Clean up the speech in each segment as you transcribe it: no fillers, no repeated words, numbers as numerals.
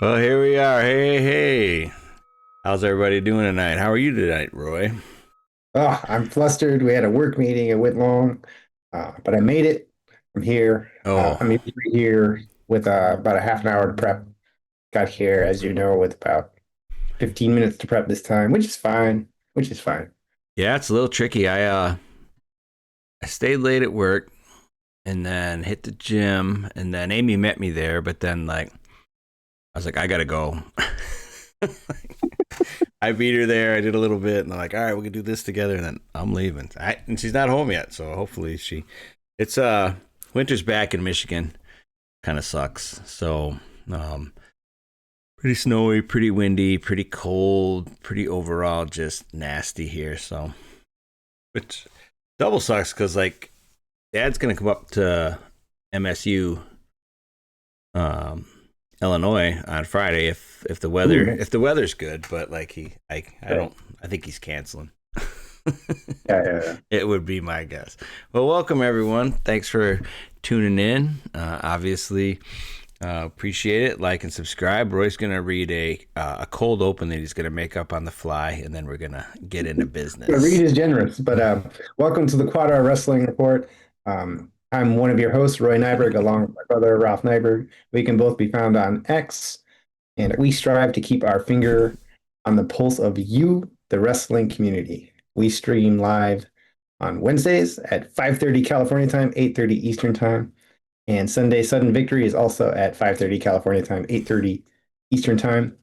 Well, here we are. Hey, hey. How's everybody doing tonight? How are you tonight, Roy? Oh, I'm flustered. We had a work meeting. It went long, but I made it. I'm here. Oh, I'm usually here with about a half an hour to prep. Got here, as you know, with about 15 minutes to prep this time, which is fine. Which is fine. yeah, it's a little tricky. I stayed late at work and then hit the gym, and then Amy met me there, but then I was like, I gotta go. I beat her there. I did a little bit, and I'm like, all right, we can do this together, and then I'm leaving. And she's not home yet, so hopefully she. It's winter's back in Michigan. Kind of sucks. So um, pretty snowy, pretty windy, pretty cold, pretty overall just nasty here. So, which double sucks because Dad's gonna come up to MSU, um, Illinois on Friday if the Ooh, weather nice. if the weather's good. But I Right. don't I think he's canceling. Yeah, yeah, yeah. It would be my guess. Well, welcome everyone. Thanks for tuning in. Obviously, appreciate it. Like and subscribe. Roy's gonna read a cold open that he's gonna make up on the fly, and then we're gonna get into The read business. is generous, but welcome to the QuadR Wrestling Report. I'm one of your hosts, Roy Nyberg, along with my brother, Ralph Nyberg. We can both be found on X, and we strive to keep our finger on the pulse of you, the wrestling community. We stream live on Wednesdays at 5:30 California time, 8:30 Eastern time, and Sunday Sudden Victory is also at 5:30 California time, 8:30 Eastern time.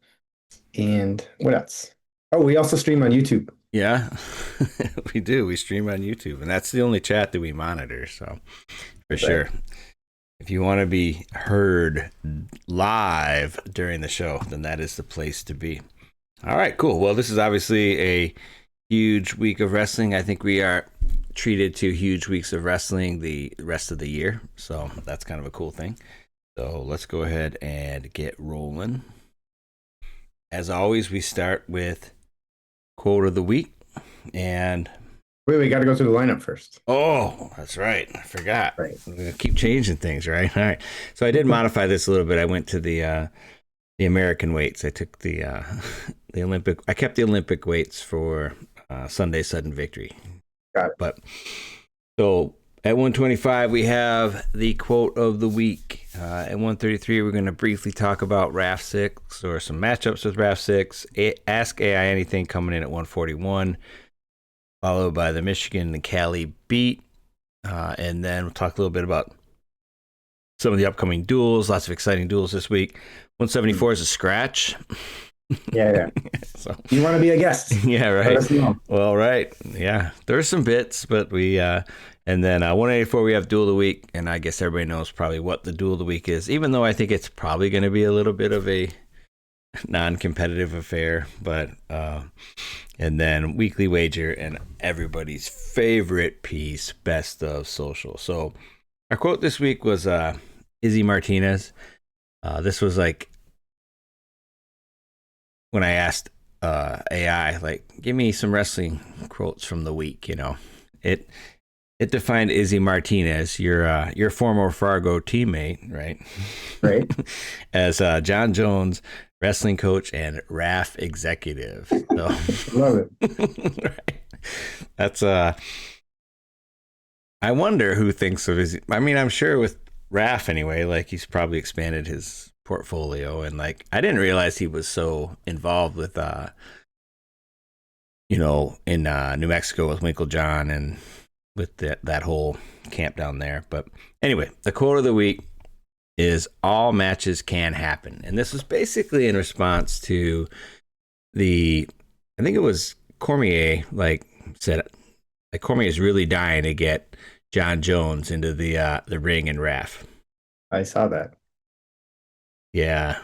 And what else? Oh, we also stream on YouTube. Yeah, we do. We stream on YouTube, and that's the only chat that we monitor. So for That's right. sure, if you want to be heard live during the show, then that is the place to be. All right, cool. Well, this is obviously a huge week of wrestling. I think we are treated to huge weeks of wrestling the rest of the year. So that's kind of a cool thing. So let's go ahead and get rolling. As always, we start with quote of the week. And Wait, we got to go through the lineup first. oh, that's right. I forgot. Right. We're gonna keep changing things, right? All right. So I did modify this a little bit. I went to the American weights. I took the the Olympic. I kept the Olympic weights for Sunday Sudden Victory. Got it. But so at 125, we have the quote of the week. At 133, we're going to briefly talk about RAF 6 or some matchups with RAF 6. Ask AI anything coming in at 141, followed by the Michigan and Cali beat. And then we'll talk a little bit about some of the upcoming duels. Lots of exciting duels this week. 174 is a scratch. Yeah, yeah. So You want to be a guest? yeah, Let right. us know. Well, right. Yeah. There's some bits, but and then 184, we have Duel of the Week. And I guess everybody knows probably what the Duel of the Week is, even though I think it's probably going to be a little bit of a non competitive affair. But, and then Weekly Wager and everybody's favorite piece, Best of Social. So our quote this week was Izzy Martinez. This was like when I asked AI, like, give me some wrestling quotes from the week. It it defined Izzy Martinez, your former Fargo teammate, right, Right. as John Jones, wrestling coach and RAF executive. So, Love it. right, that's I wonder who thinks of his. I mean, I'm sure with RAF anyway, like he's probably expanded his portfolio, and like I didn't realize he was so involved with in New Mexico with Winkle John and with that whole camp down there. But anyway, the quote of the week is all matches can happen. And this was basically in response to I think it was Cormier, like said, like Cormier is really dying to get John Jones into the ring and RAF. I saw that. Yeah.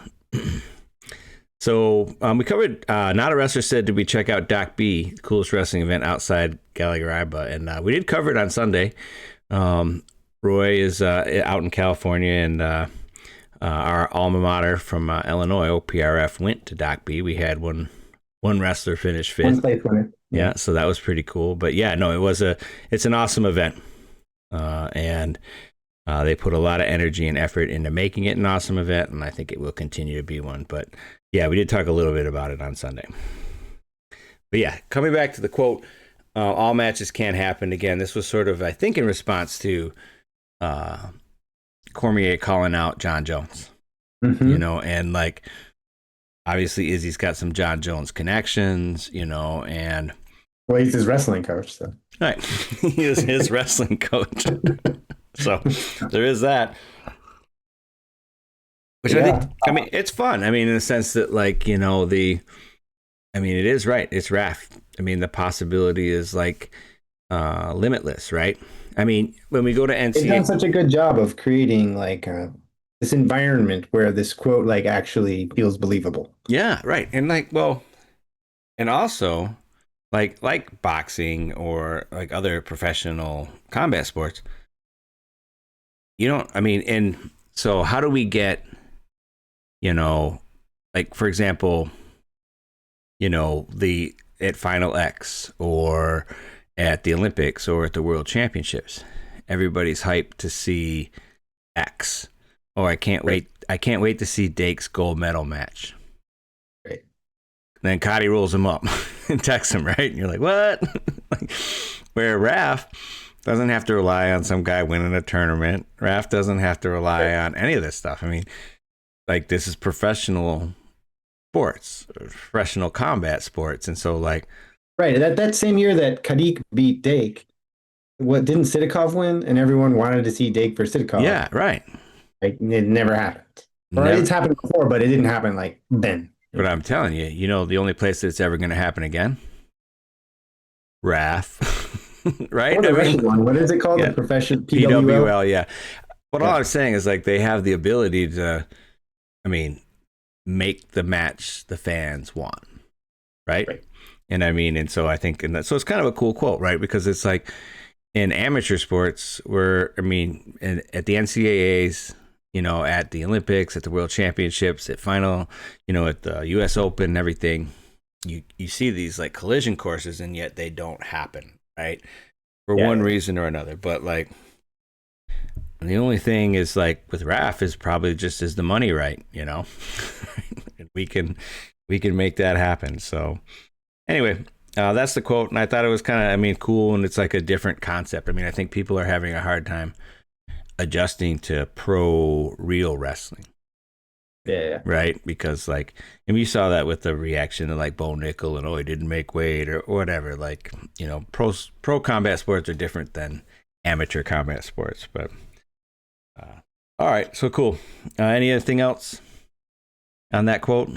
So we covered Not a Wrestler Said, did we check out Doc B, coolest wrestling event outside Gallagher-Iba? And we did cover it on Sunday. Roy is out in California, and our alma mater from Illinois, OPRF, went to Doc B. We had one wrestler finish One fifth. place winner. Yeah. Yeah, so that was pretty cool. But yeah, no, it's an awesome event. And They put a lot of energy and effort into making it an awesome event, and I think it will continue to be one. But yeah, we did talk a little bit about it on Sunday. But yeah, coming back to the quote, all matches can happen. Again, this was sort of, I think, in response to Cormier calling out John Jones, and like, obviously Izzy's got some John Jones connections, and Well, he's his wrestling coach, so. Right. He is his wrestling coach. So there is that. Which I think, it's fun. I mean, in the sense that, like, it is right. It's RAF. I mean, the possibility is like limitless, right? I mean, when we go to NCAA, they've done such a good job of creating like this environment where this quote like actually feels believable. Yeah, right. And like, well, and also like boxing or like other professional combat sports, and so how do we get, like, for example, at Final X or at the Olympics or at the World Championships, everybody's hyped to see X. Oh, I can't wait. I can't wait to see Dake's gold medal match. Right. Then Cotty rolls him up and texts him, right? And you're like, what? Where Raph doesn't have to rely on some guy winning a tournament. Raph doesn't have to rely on any of this stuff. I mean, like, this is professional sports, professional combat sports. And so, like, right, that same year that Kadik beat Dake, what didn't Sidikov win? And everyone wanted to see Dake for Sidikov. Yeah, right. Like, it never happened. Or it's happened before, but it didn't happen like then. But I'm telling you, the only place that's ever going to happen again, RAF, right? Or the Russian one. What is it called? Yeah. The profession PWL, yeah. But all I'm saying is, like, they have the ability to, make the match the fans want, right? And so I think, so it's kind of a cool quote, right? Because it's like, in amateur sports, at the NCAAs, at the Olympics, at the World Championships, at final, at the U.S. Open and everything, you see these like collision courses, and yet they don't happen, right? For one reason or another. But like, the only thing is, like, with RAF is probably just, is the money right, and we can make that happen. So anyway, that's the quote, and I thought it was kind of, cool, and it's like a different concept. I think people are having a hard time adjusting to pro real wrestling. Yeah. Right? Because, like, and we saw that with the reaction to, like, Bo Nickel and, he didn't make weight or whatever. Like, pro combat sports are different than amateur combat sports. But all right, so cool. Anything else on that quote?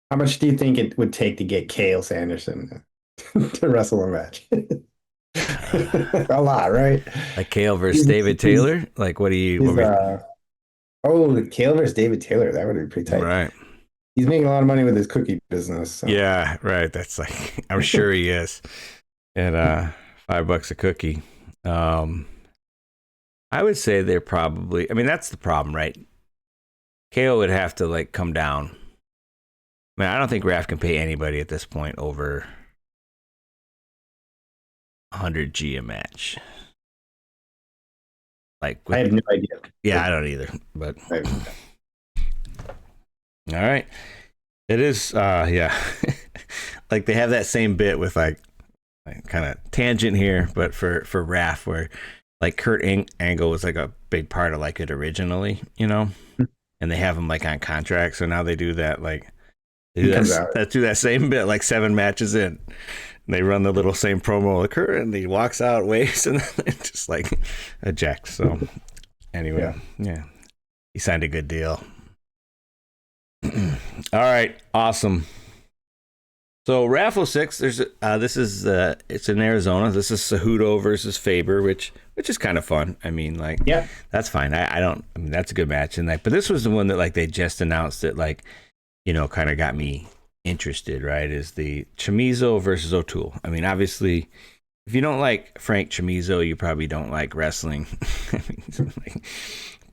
How much do you think it would take to get Cael Sanderson to wrestle a match? A lot, right? Like Cael versus David Taylor? Like, what do you... Cael versus David Taylor. That would be pretty tight. Right. He's making a lot of money with his cookie business. So. Yeah, right. That's like... I'm sure he is. At $5 a cookie. I would say they're probably... that's the problem, right? Cael would have to, like, come down. I don't think RAF can pay anybody at this point over $100G a match. Like, I have no idea. Yeah, I don't either. But all right, it is. Yeah, like, they have that same bit with like kind of tangent here, but for RAF, where like Kurt Angle was like a big part of like it originally, and they have him like on contract, so now they do that like. Do that same bit like 7 matches in. And they run the little same promo with Kurt, and he walks out, waves, and then just like ejects. So anyway, yeah. He signed a good deal. All right, awesome. So Raffle 6, there's it's in Arizona. This is Cejudo versus Faber, which is kind of fun. That's fine. That's a good match. And but this was the one that like they just announced that like, kind of got me interested, right? Is the Chamizo versus O'Toole. Obviously, if you don't like Frank Chamizo, you probably don't like wrestling. He's like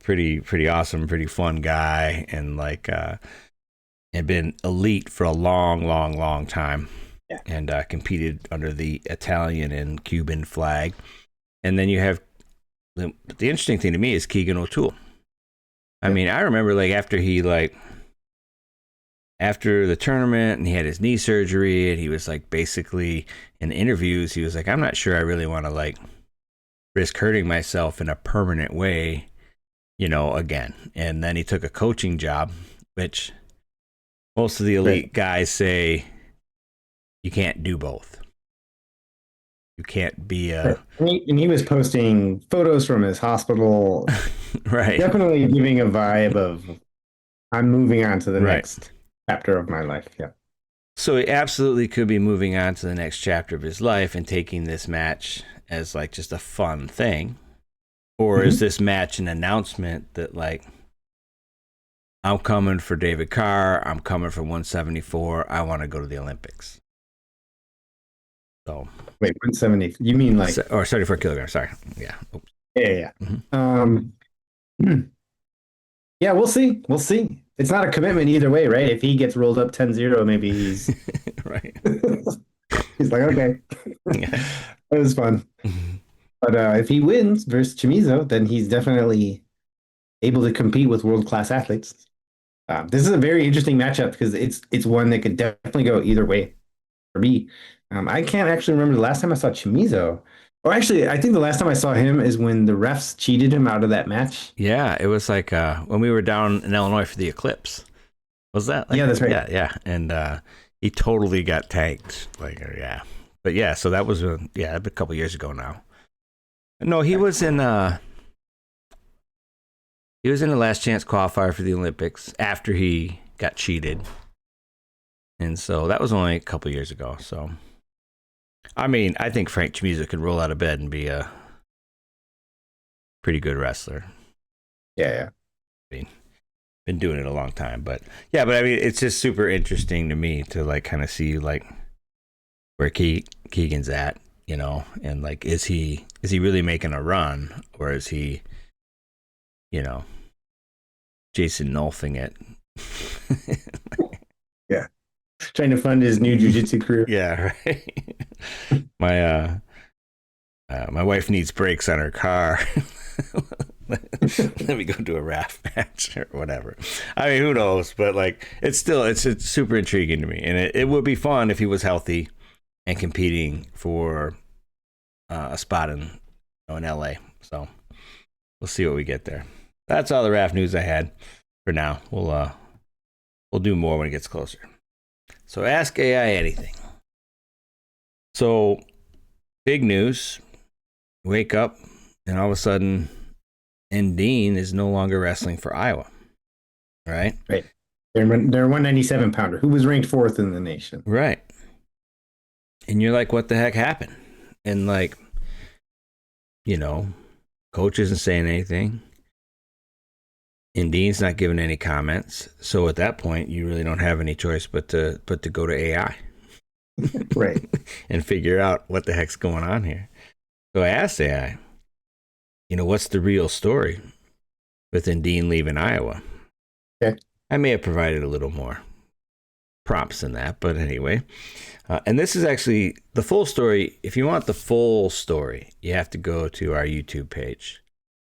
pretty awesome, pretty fun guy, and like had been elite for a long time, and competed under the Italian and Cuban flag. And then you have But the interesting thing to me is Keegan O'Toole. I Yeah. mean, I remember like after the tournament and he had his knee surgery and he was like basically in interviews he was like, I'm not sure I really want to like risk hurting myself in a permanent way, again. And then he took a coaching job, which most of the Right. elite guys say you can't do both. You can't be Right. a And he was posting photos from his hospital, right, definitely giving a vibe of I'm moving on to the right. next chapter of my life. Yeah. So he absolutely could be moving on to the next chapter of his life and taking this match as like just a fun thing. Or is Hmm. this match an announcement that like I'm coming for David Carr, I'm coming for 174, I want to go to the Olympics. So, Wait, 170. You mean like, or 74 kilograms, sorry. Yeah. Oops. yeah, yeah, Mm-hmm. yeah. Yeah, we'll see. We'll see. It's not a commitment either way, right? If he gets rolled up 10-0, maybe he's Right. he's like, okay, Yeah. that was fun. Mm-hmm. But if he wins versus Chimizo, then he's definitely able to compete with world class athletes. This is a very interesting matchup because it's one that could definitely go either way for me. I can't actually remember the last time I saw Chimizo. Or actually, I think the last time I saw him is when the refs cheated him out of that match. Yeah, it was like when we were down in Illinois for the eclipse. Was that like Yeah, that's right. yeah, yeah. And he totally got tanked. Like yeah. But yeah, so that was a couple years ago now. No, he was in the last chance qualifier for the Olympics after he got cheated. And so that was only a couple years ago. So I mean, I think Frank Chamiza could roll out of bed and be a pretty good wrestler. Yeah, yeah. I mean, been doing it a long time, but yeah, but I mean, it's just super interesting to me to like kind of see like where Keegan's at, and like is he really making a run or is he, you know, Jason Nolfing it? Yeah. Trying to fund his new jujitsu career. Yeah, right. My my wife needs brakes on her car. Let me go do a raft match or whatever. I mean, who knows? But like, it's super intriguing to me, and it would be fun if he was healthy and competing for a spot in LA. So we'll see what we get there. That's all the raft news I had for now. We'll do more when it gets closer. So ask AI anything. So big news. Wake up and all of a sudden Endene is no longer wrestling for Iowa. Right? Right. They're 197 pounder, who was ranked fourth in the nation. Right. And you're like, what the heck happened? And like, you know, coach isn't saying anything. And Dean's not giving any comments. So at that point, you really don't have any choice but to go to AI Right. and figure out what the heck's going on here. So I asked AI, what's the real story with Dean leaving Iowa? Okay. I may have provided a little more prompts than that, but anyway. And this is actually the full story. If you want the full story, you have to go to our YouTube page,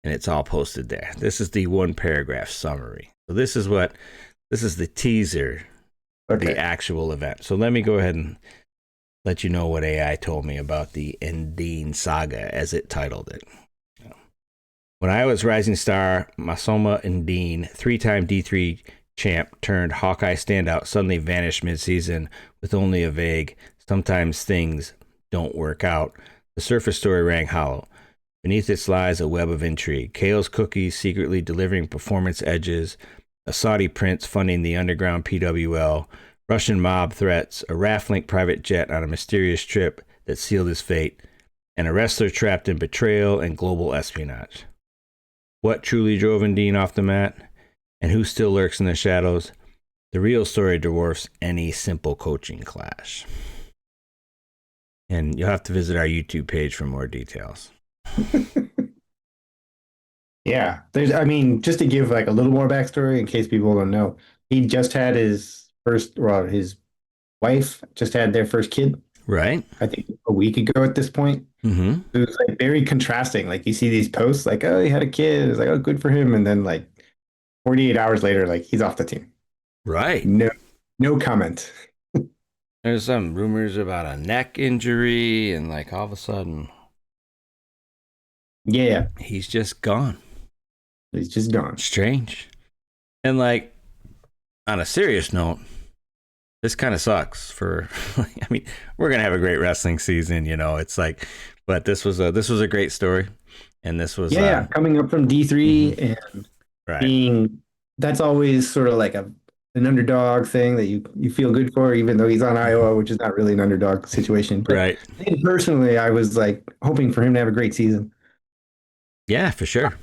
and it's all posted there. This is the one paragraph summary. So this is the teaser of Okay. the actual event. So let me go ahead and let you know what AI told me about the Endene saga, as it titled it. When Iowa's rising star Masoma Endene, three-time D3 champ turned Hawkeye standout, suddenly vanished midseason with only a vague, sometimes things don't work out, the surface story rang hollow. Beneath it lies a web of intrigue. Kale's cookies secretly delivering performance edges, a Saudi prince funding the underground PWL, Russian mob threats, a Raft-Link private jet on a mysterious trip that sealed his fate, and a wrestler trapped in betrayal and global espionage. What truly drove Endene off the mat? And who still lurks in the shadows? The real story dwarfs any simple coaching clash. And you'll have to visit our YouTube page for more details. Yeah. Just to give like a little more backstory in case people don't know, he just had his wife just had their first kid. Right. I think a week ago at this point. Mm-hmm. It was like very contrasting. Like you see these posts like, oh, he had a kid. It's like, oh, good for him. And then like 48 hours later, like he's off the team. Right. No, no comment. There's some rumors about a neck injury, and like all of a sudden, Yeah, he's just gone. he's just gone. Strange. And like on a serious note, this kind of sucks for I mean, we're going to have a great wrestling season, you know. It's like but this was a great story and this was Yeah, coming up from mhm, D3 and right. being that's always sort of like a an underdog thing that you feel good for, even though he's on Mhm. Iowa, which is not really an underdog situation. But Right. personally, I was like hoping for him to have a great season. Yeah, for sure.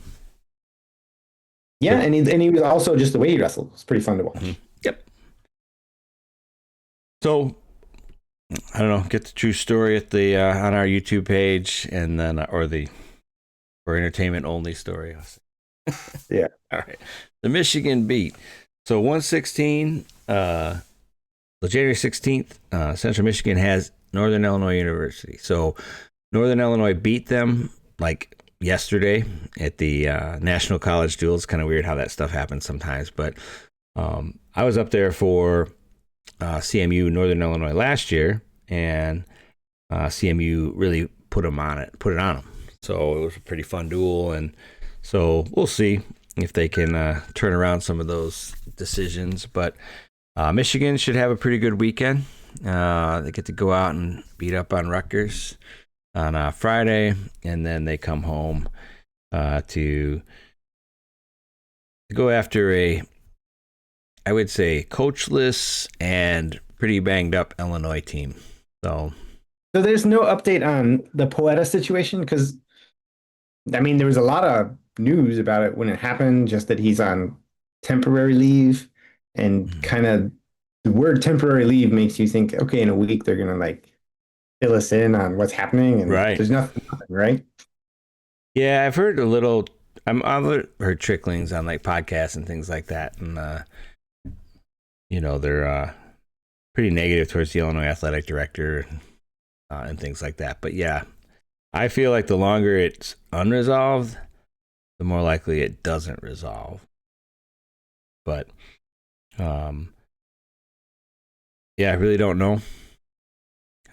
Yeah, So and he was also just the way he wrestled was pretty fun to mhm. watch. Yep. So I don't know, get the true story at the on our YouTube page and then or the for entertainment only story. Yeah. All right. The Michigan beat. So 116, the January 16th, Central Michigan has Northern Illinois University. So Northern Illinois beat them like yesterday at the National College Duels. Kind of weird how that stuff happens sometimes. But I was up there for CMU Northern Illinois last year, and CMU really put it on them. So it was a pretty fun duel, and so we'll see if they can turn around some of those decisions. But Michigan should have a pretty good weekend. They get to go out and beat up on Rutgers on Friday, and then they come home to go after I would say, coachless and pretty banged up Illinois team. So So there's no update on the Poeta situation because I mean there was a lot of news about it when it happened, just that he's on temporary leave and kind of the word temporary leave makes you think, okay, in a week they're gonna like fill us in on what's happening, and right, there's nothing, right? yeah, I've heard a little. I've heard tricklings on like podcasts and things like that, and they're pretty negative towards the Illinois athletic director and things like that. But yeah, I feel like the longer it's unresolved, the more likely it doesn't resolve. But um, yeah, I really don't know.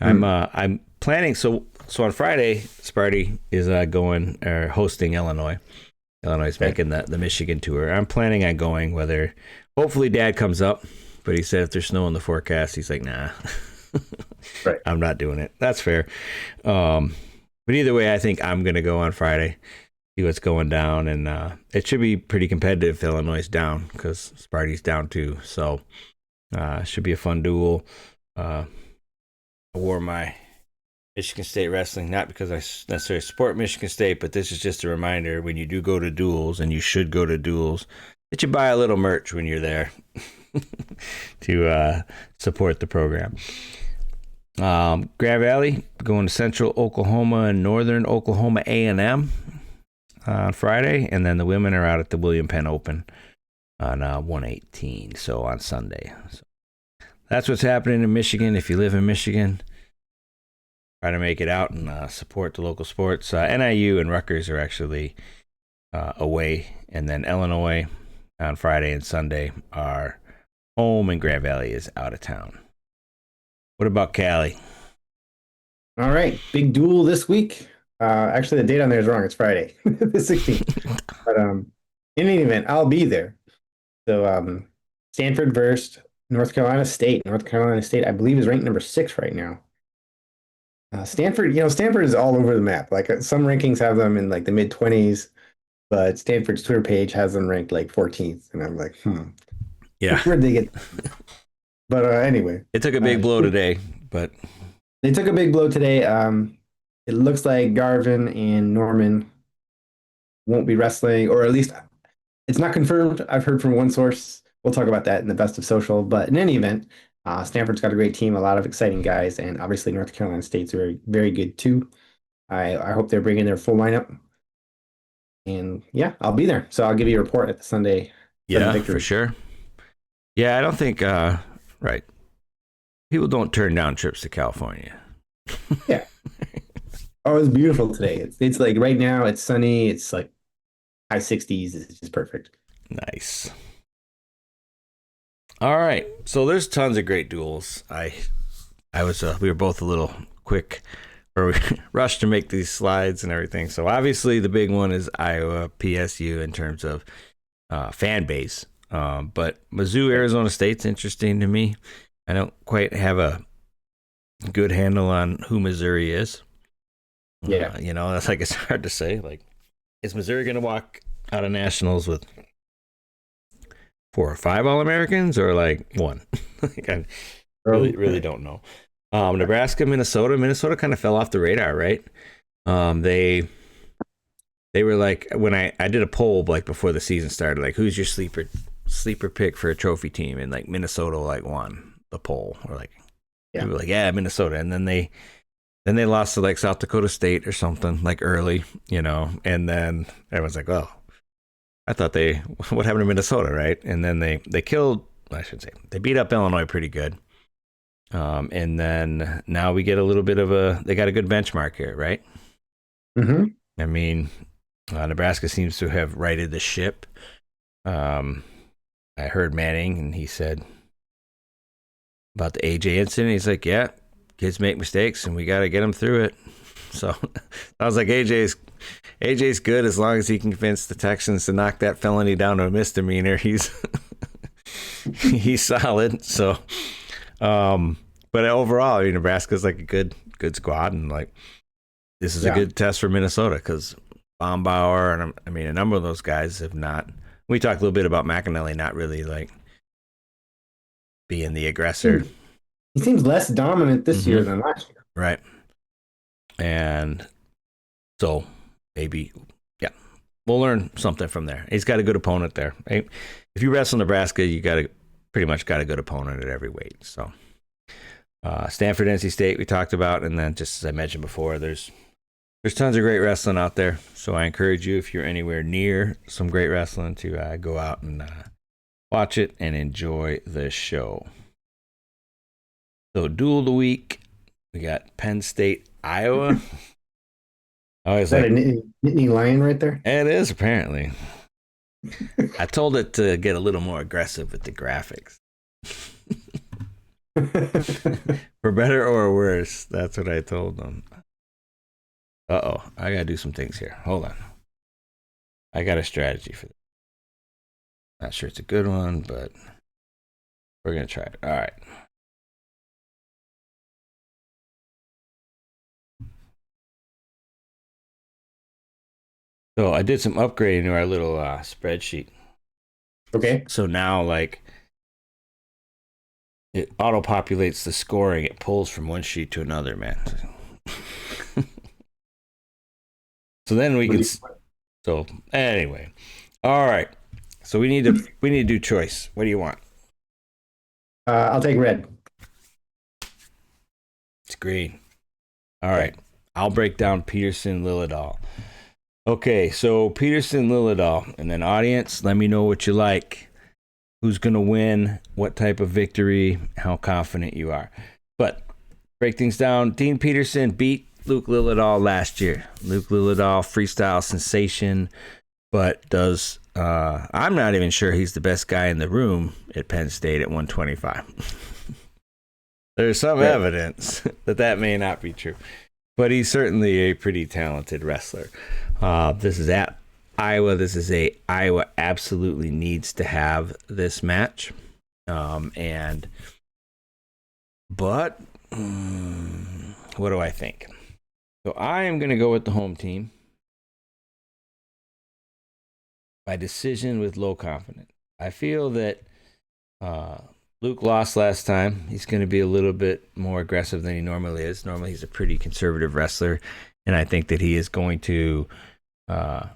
Hmm. I'm planning so on Friday, Sparty is going or hosting Illinois. Illinois is Okay. making the Michigan tour. I'm planning on going. Whether hopefully Dad comes up, but he said if there's snow in the forecast, he's like, nah, Right. I'm not doing it. That's fair. Um, but either way, I think I'm gonna go on Friday, see what's going down, and it should be pretty competitive if Illinois is down because Sparty's down too. So should be a fun duel. Uh, I wore my Michigan State wrestling, not because I necessarily support Michigan State, but this is just a reminder when you do go to duels, and you should go to duels, that you buy a little merch when you're there to support the program. Grand Valley going to Central Oklahoma and Northern Oklahoma A&M on Friday, and then the women are out at the William Penn Open on 118, so on Sunday. So that's what's happening in Michigan. If you live in Michigan, try to make it out and support the local sports. NIU and Rutgers are actually away, and then Illinois on Friday and Sunday are home, and Grand Valley is out of town. What about Cali? All right. Big duel this week. Actually, the date on there is wrong. It's Friday, the 16th. But in any event, I'll be there. So Stanford versus North Carolina State. North Carolina State, I believe, is ranked number 6 right now. Stanford, Stanford is all over the map. Like some rankings have them in like the mid 20s, but Stanford's Twitter page has them ranked like 14th, and I'm like, Yeah, where'd they get? But anyway, it took a big blow today, but they took a big blow today. It looks like Garvin and Norman won't be wrestling, or at least it's not confirmed. I've heard from one source. We'll talk about that in the best of social. But in any event, Stanford's got a great team, a lot of exciting guys, and obviously North Carolina State's very, very good too. I hope they're bringing their full lineup. And yeah, I'll be there. So I'll give you a report at the Sunday yeah, for victory. sure. Yeah, I don't think right. People don't turn down trips to California. Yeah. Oh, it's beautiful today. It's like right now it's sunny. It's like high 60s. It's just perfect. Nice. All right. So there's tons of great duels. I was we were both a little quick or we rushed to make these slides and everything. So obviously the big one is Iowa PSU in terms of fan base. But Mizzou Arizona State's interesting to me. I don't quite have a good handle on who Missouri is. Yeah. That's like it's hard to say. Like, is Missouri going to walk out of nationals with 4 or 5 All Americans or like one? Like, I really don't know. Nebraska, Minnesota. Minnesota kind of fell off the radar, right? They were like when I did a poll like before the season started, like who's your sleeper pick for a trophy team, and like Minnesota like won the poll, or like Yeah. we were like yeah Minnesota, and then they lost to like South Dakota State or something like early, and then everyone's like, oh, I thought what happened to Minnesota, right? And then they killed. I should say they beat up Illinois pretty good. And then now we get a little bit of they got a good benchmark here, right? Hmm. I mean, Nebraska seems to have righted the ship. Um, I heard Manning, and he said about the AJ incident. He's like, yeah, kids make mistakes, and we got to get them through it. So I was like, AJ's good as long as he can convince the Texans to knock that felony down to a misdemeanor. He's he's solid. So, but overall, Nebraska's like a good squad, and like this is a Yeah. good test for Minnesota because Bombauer and I mean a number of those guys have not. We talked a little bit about McAnally not really like being the aggressor. He seems less dominant this year Mm-hmm. than last year. Right. And so maybe, yeah, we'll learn something from there. He's got a good opponent there. Right? If you wrestle Nebraska, you pretty much got a good opponent at every weight. So Stanford, NC State, we talked about, and then just as I mentioned before, there's tons of great wrestling out there. So I encourage you, if you're anywhere near some great wrestling, to go out and watch it and enjoy the show. So duel of the week, we got Penn State, Iowa. I was Is that like, a Nittany lion right there? it is apparently. I told it to get a little more aggressive with the graphics. For better or worse, that's what I told them. I gotta do some things here. Hold on. I got a strategy for this. Not sure it's a good one, but we're gonna try it. All right. So I did some upgrading to our little spreadsheet. Okay. So now, like, it auto populates the scoring. It pulls from one sheet to another, man. So then we can. So anyway, all right. So we need to do choice. What do you want? I'll take red. It's green. All right. I'll break down Peterson Lillidahl. Okay, so Peterson Lillidahl, and then audience, let me know what you like. Who's gonna win? What type of victory? How confident you are? But break things down. Dean Peterson beat Luke Lillidahl last year. Luke Lillidahl, freestyle sensation, but I'm not even sure he's the best guy in the room at Penn State at 125. There's some evidence that may not be true, but he's certainly a pretty talented wrestler. This is at Iowa. This is Iowa absolutely needs to have this match, but what do I think? So I am going to go with the home team by decision with low confidence. I feel that Luke lost last time. He's going to be a little bit more aggressive than he normally is. Normally, he's a pretty conservative wrestler, and I think that he is going to that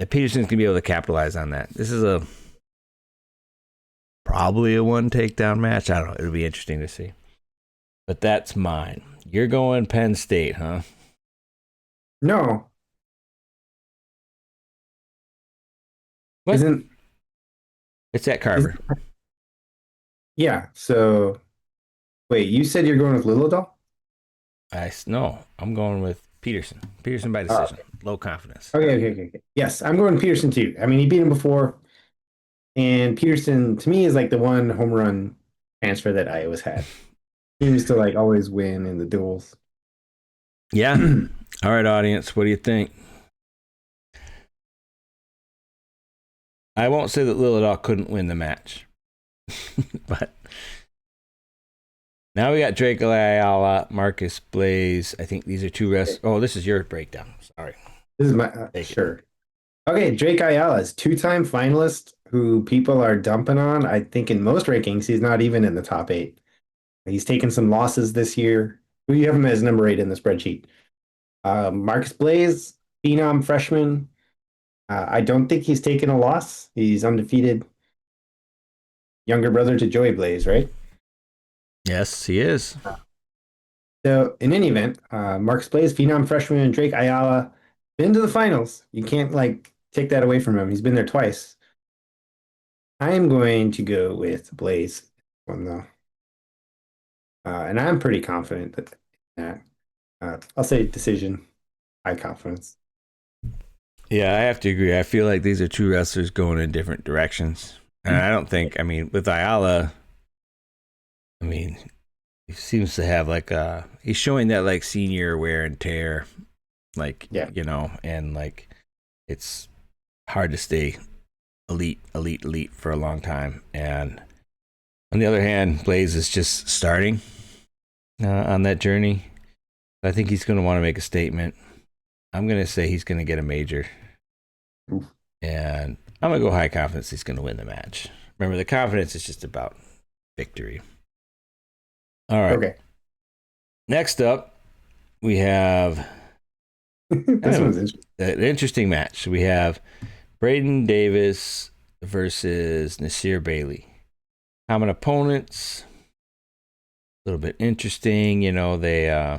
Peterson's going to be able to capitalize on that. This is probably a one takedown match. I don't know. It'll be interesting to see. But that's mine. You're going Penn State, huh? No. What? Isn't It's at Carver. Yeah. So wait, you said you're going with Lillidahl? No, I'm going with Peterson. Peterson by Uh, decision. Low confidence. okay. Yes, I'm going Peterson too. I mean, he beat him before, and Peterson to me is like the one home run transfer that Iowa's had. Seems to like always win in the duels. Yeah. All right, audience. What do you think? I won't say that Lillidaw couldn't win the match, but now we got Drake Ayala, Marcus Blaze. I think these are two rests. Oh, this is your breakdown. Sorry. This is my Take it. sure. Okay, Drake Ayala is two-time finalist who people are dumping on. I think in most rankings, he's not even in the top eight. He's taken some losses this year. Who you have him as number eight in the spreadsheet? Marcus Blaze, phenom freshman. I don't think he's taken a loss. He's undefeated. Younger brother to Joey Blaze, right? Yes, he is. So in any event, Marcus Blaze, phenom freshman, and Drake Ayala been to the finals. You can't like take that away from him. He's been there twice. I am going to go with Blaze one though, and I'm pretty confident that I'll say decision, high confidence. Yeah, I have to agree. I feel like these are two wrestlers going in different directions. And I don't think, I mean, with Ayala, I mean, he seems to have like he's showing that like senior wear and tear, like, Yeah. and like it's hard to stay elite for a long time. And on the other hand, Blaze is just starting on that journey. I think he's going to want to make a statement. I'm going to say he's going to get a major. Oof. And I'm going to go high confidence he's going to win the match. Remember, the confidence is just about victory. All right. Okay. Next up, we have This one's interesting. an interesting match. We have Braden Davis versus Nasir Bailey. Common opponents. A little bit interesting. They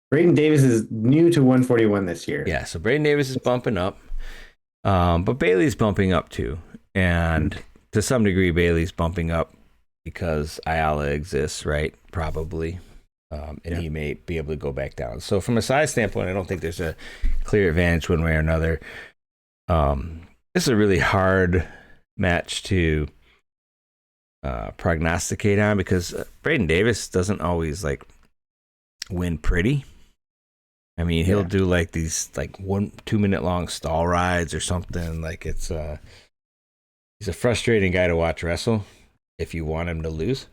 Braden Davis is new to 141 this year. yeah, so Braden Davis is bumping up. But Bailey's bumping up too. And to some degree, Bailey's bumping up because Ayala exists, right? Probably. And he may be able to go back down. So from a size standpoint, I don't think there's a clear advantage one way or another. This is a really hard match to prognosticate on because Braden Davis doesn't always like win pretty. I mean, he'll do like these like 1-2 minute long stall rides or something. Like he's a frustrating guy to watch wrestle if you want him to lose.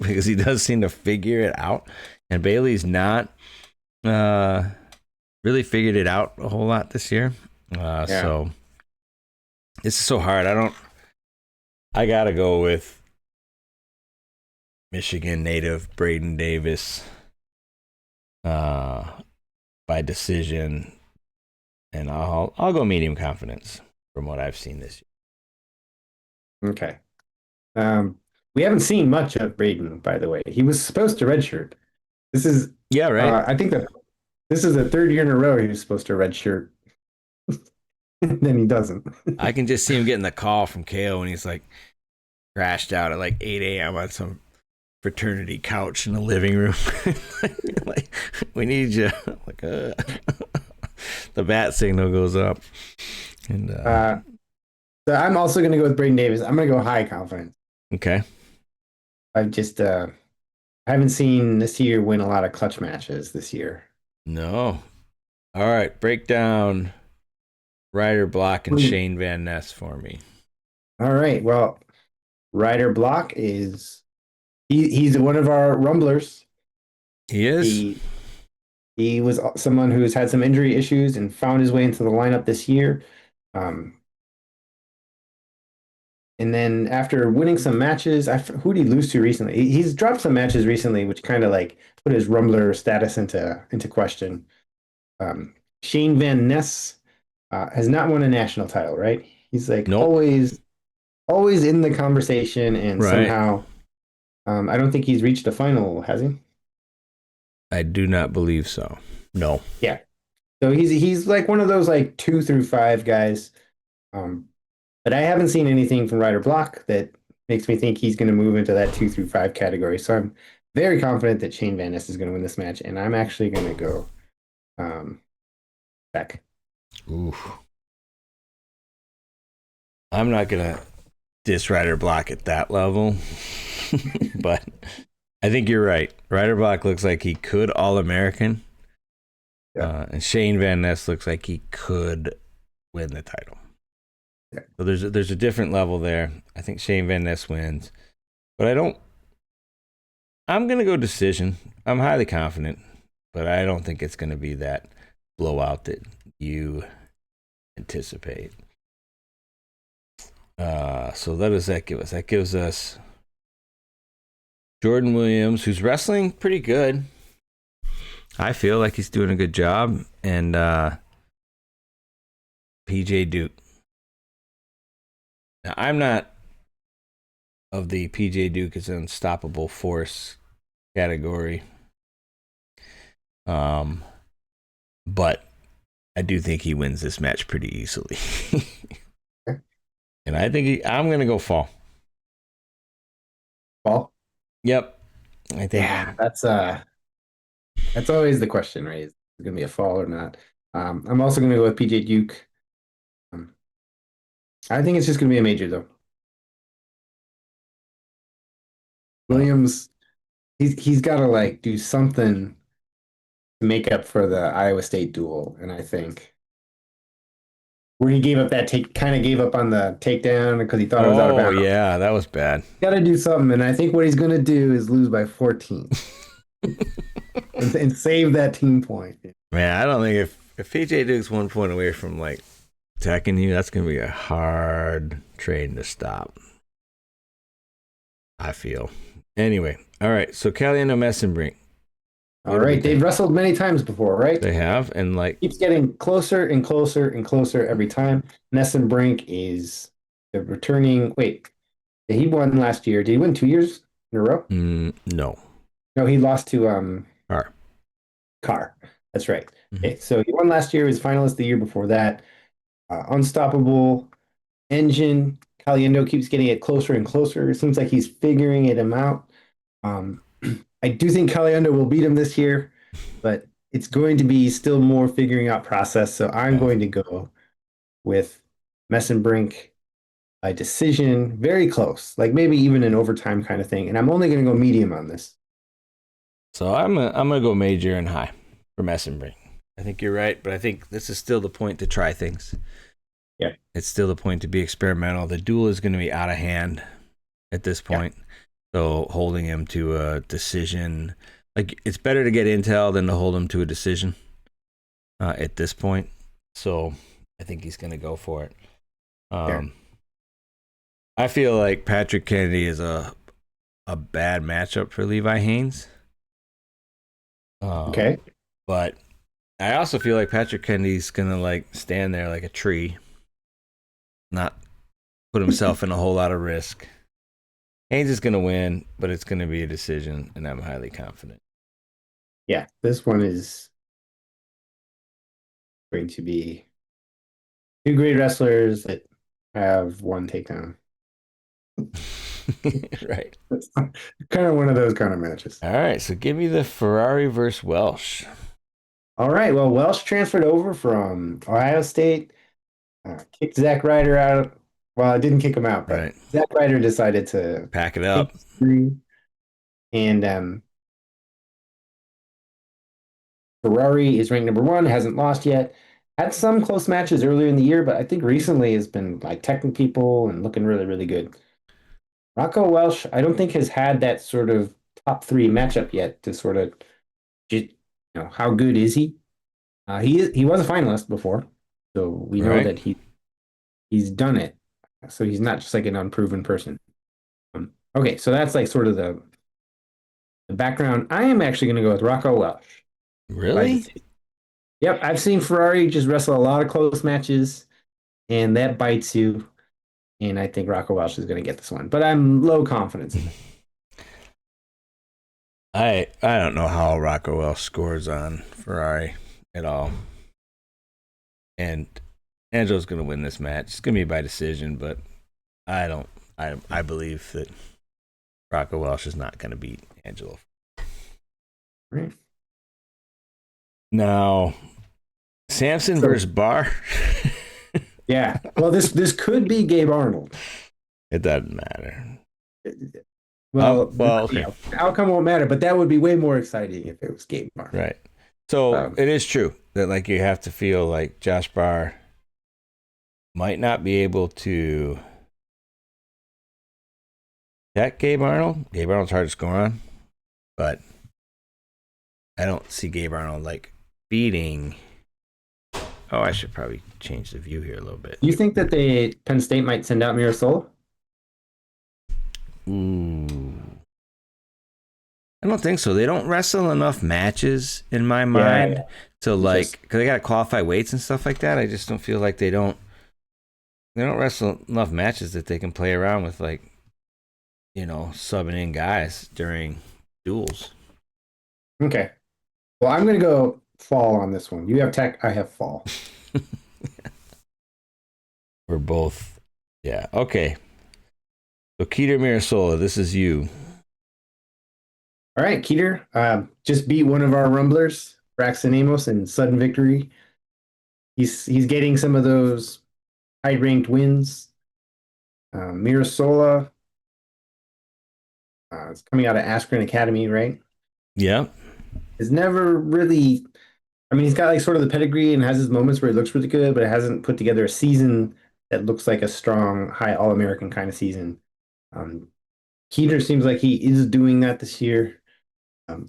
Because he does seem to figure it out. And Bailey's not really figured it out a whole lot this year. So this is so hard. I gotta go with Michigan native Braden Davis by decision, and I'll go medium confidence from what I've seen this year. Okay. We haven't seen much of Braden, by the way. He was supposed to redshirt. This is right. I think that this is the third year in a row he was supposed to redshirt. Then he doesn't. I can just see him getting the call from KO when he's like crashed out at like 8 a.m. on some fraternity couch in the living room. like, we need you. Like, the bat signal goes up. And so I'm also going to go with Braden Davis. I'm going to go high confidence. Okay. I've just I haven't seen this year win a lot of clutch matches this year. No. All right, break down Ryder Block and Shane Van Ness for me. All right. Well, Ryder Block is he's one of our rumblers. He is. He was someone who's had some injury issues and found his way into the lineup this year. And then after winning some matches, who did he lose to recently? He's dropped some matches recently, which kind of like put his rumbler status into question. Shane Van Ness has not won a national title, right? He's like always in the conversation, and somehow I don't think he's reached a final, has he? I do not believe so. No. Yeah. So he's like one of those like 2 through 5 guys. But I haven't seen anything from Ryder Block that makes me think he's going to move into that 2 through 5 category. So I'm very confident that Shane Van Ness is going to win this match, and I'm actually going to go um, Beck. Ooh. I'm not gonna diss Ryder Block at that level, but I think you're right. Ryder Block looks like he could All American, Yeah. and Shane Van Ness looks like he could win the title. Yeah. So there's a different level there. I think Shane Van Ness wins, but I don't. I'm gonna go decision. I'm highly confident, but I don't think it's gonna be that blowout that you anticipate. So what does that give us? That gives us Jordan Williams, who's wrestling pretty good. I feel like he's doing a good job, and PJ Duke. Now, I'm not of the PJ Duke is an unstoppable force category, but I do think he wins this match pretty easily, and I think I'm gonna go fall. Paul? Yep, I think. Yeah, that's always the question, right? Is it going to be a fall or not? I'm also going to go with PJ Duke. Um, I think it's just going to be a major though. Uh, Williams, he's got to like do something to make up for the Iowa State duel, and I think where he gave up that take, kind of gave up on the takedown because he thought it was out of oh bounds. yeah, that was bad. Got to do something, and I think what he's going to do is lose by 14 and save that team point. Man, I don't think if PJ Duke's 1 point away from like attacking you, that's gonna be a hard train to stop. I feel. Anyway, all right. So Cali and Messenbrink. All right, they've wrestled many times before, right? They have, and like Keeps getting closer and closer and closer every time. Brink is the returning. Wait, he won last year. Did he win 2 years in a row? No. No, he lost to All right. Carr. That's right. Mm-hmm. Okay, so he won last year. He was finalist the year before that. Unstoppable engine. Caliendo keeps getting it closer and closer. It seems like he's figuring it him out. Um, I do think Caliendo will beat him this year, but it's going to be still more figuring out process. So I'm going to go with Messenbrink by decision, very close, like maybe even an overtime kind of thing. And I'm only going to go medium on this. So I'm gonna go major and high for Messenbrink. I think you're right, but I think this is still the point to try things. Yeah. It's still the point to be experimental. The duel is going to be out of hand at this point. Yeah. So holding him to a decision, like it's better to get intel than to hold him to a decision at this point. So I think he's going to go for it. I feel like Patrick Kennedy is a bad matchup for Levi Haynes. Okay. But I also feel like Patrick Kennedy's going to like stand there like a tree, not put himself in a whole lot of risk. Haynes is going to win, but it's going to be a decision, and I'm highly confident. Yeah, this one is going to be two great wrestlers that have one takedown. Right. It's kind of one of those kind of matches. All right, so give me the Ferrari versus Welsh. All right, well, Welsh transferred over from Ohio State, kicked Zach Ryder out. Well, I didn't kick him out, but right. Zach Ryder decided to pack it up. And Ferrari is ranked number 1, hasn't lost yet. Had some close matches earlier in the year, but I think recently has been like teching people and looking really, really good. Rocco Welsh, I don't think has had that sort of top 3 matchup yet to sort of, how good is he? He was a finalist before, so we know that he's done it. So he's not just like an unproven person. Okay, so that's like sort of the background. I am actually going to go with Rocco Welsh. Really? Yep, I've seen Ferrari just wrestle a lot of close matches, and that bites you. And I think Rocco Welsh is going to get this one, but I'm low confidence in it. I don't know how Rocco Welsh scores on Ferrari at all. And Angelo's going to win this match. It's going to be by decision, but I believe that Rocco Welsh is not going to beat Angelo. Right. Now, Samson So versus Barr. yeah. Well, this could be Gabe Arnold. It doesn't matter. Well, Well, okay. the outcome won't matter, but that would be way more exciting if it was Gabe Arnold. Right. So Um, it is true that like you have to feel like Josh Barr might not be able to attack Gabe Arnold. Gabe Arnold's hard to score on, but I don't see Gabe Arnold like beating. Oh, I should probably change the view here a little bit. you think that Penn State might send out Mirasol? Ooh. I don't think so. They don't wrestle enough matches in my Yeah, mind to just like, because they got to qualify weights and stuff like that. I just don't feel like they don't wrestle enough matches that they can play around with like, subbing in guys during duels. okay. Well, I'm gonna go fall on this one. You have tech, I have fall. We're both, yeah. Okay. So Keter Mirasola, this is you. All right, Keter, just beat one of our rumblers, Braxton Amos, in sudden victory. He's getting some of those high ranked wins. Mirasola is coming out of Askren Academy, right? Yeah. Has never really. I mean, he's got like sort of the pedigree and has his moments where he looks really good, but it hasn't put together a season that looks like a strong, high All American kind of season. Um, Keter seems like he is doing that this year.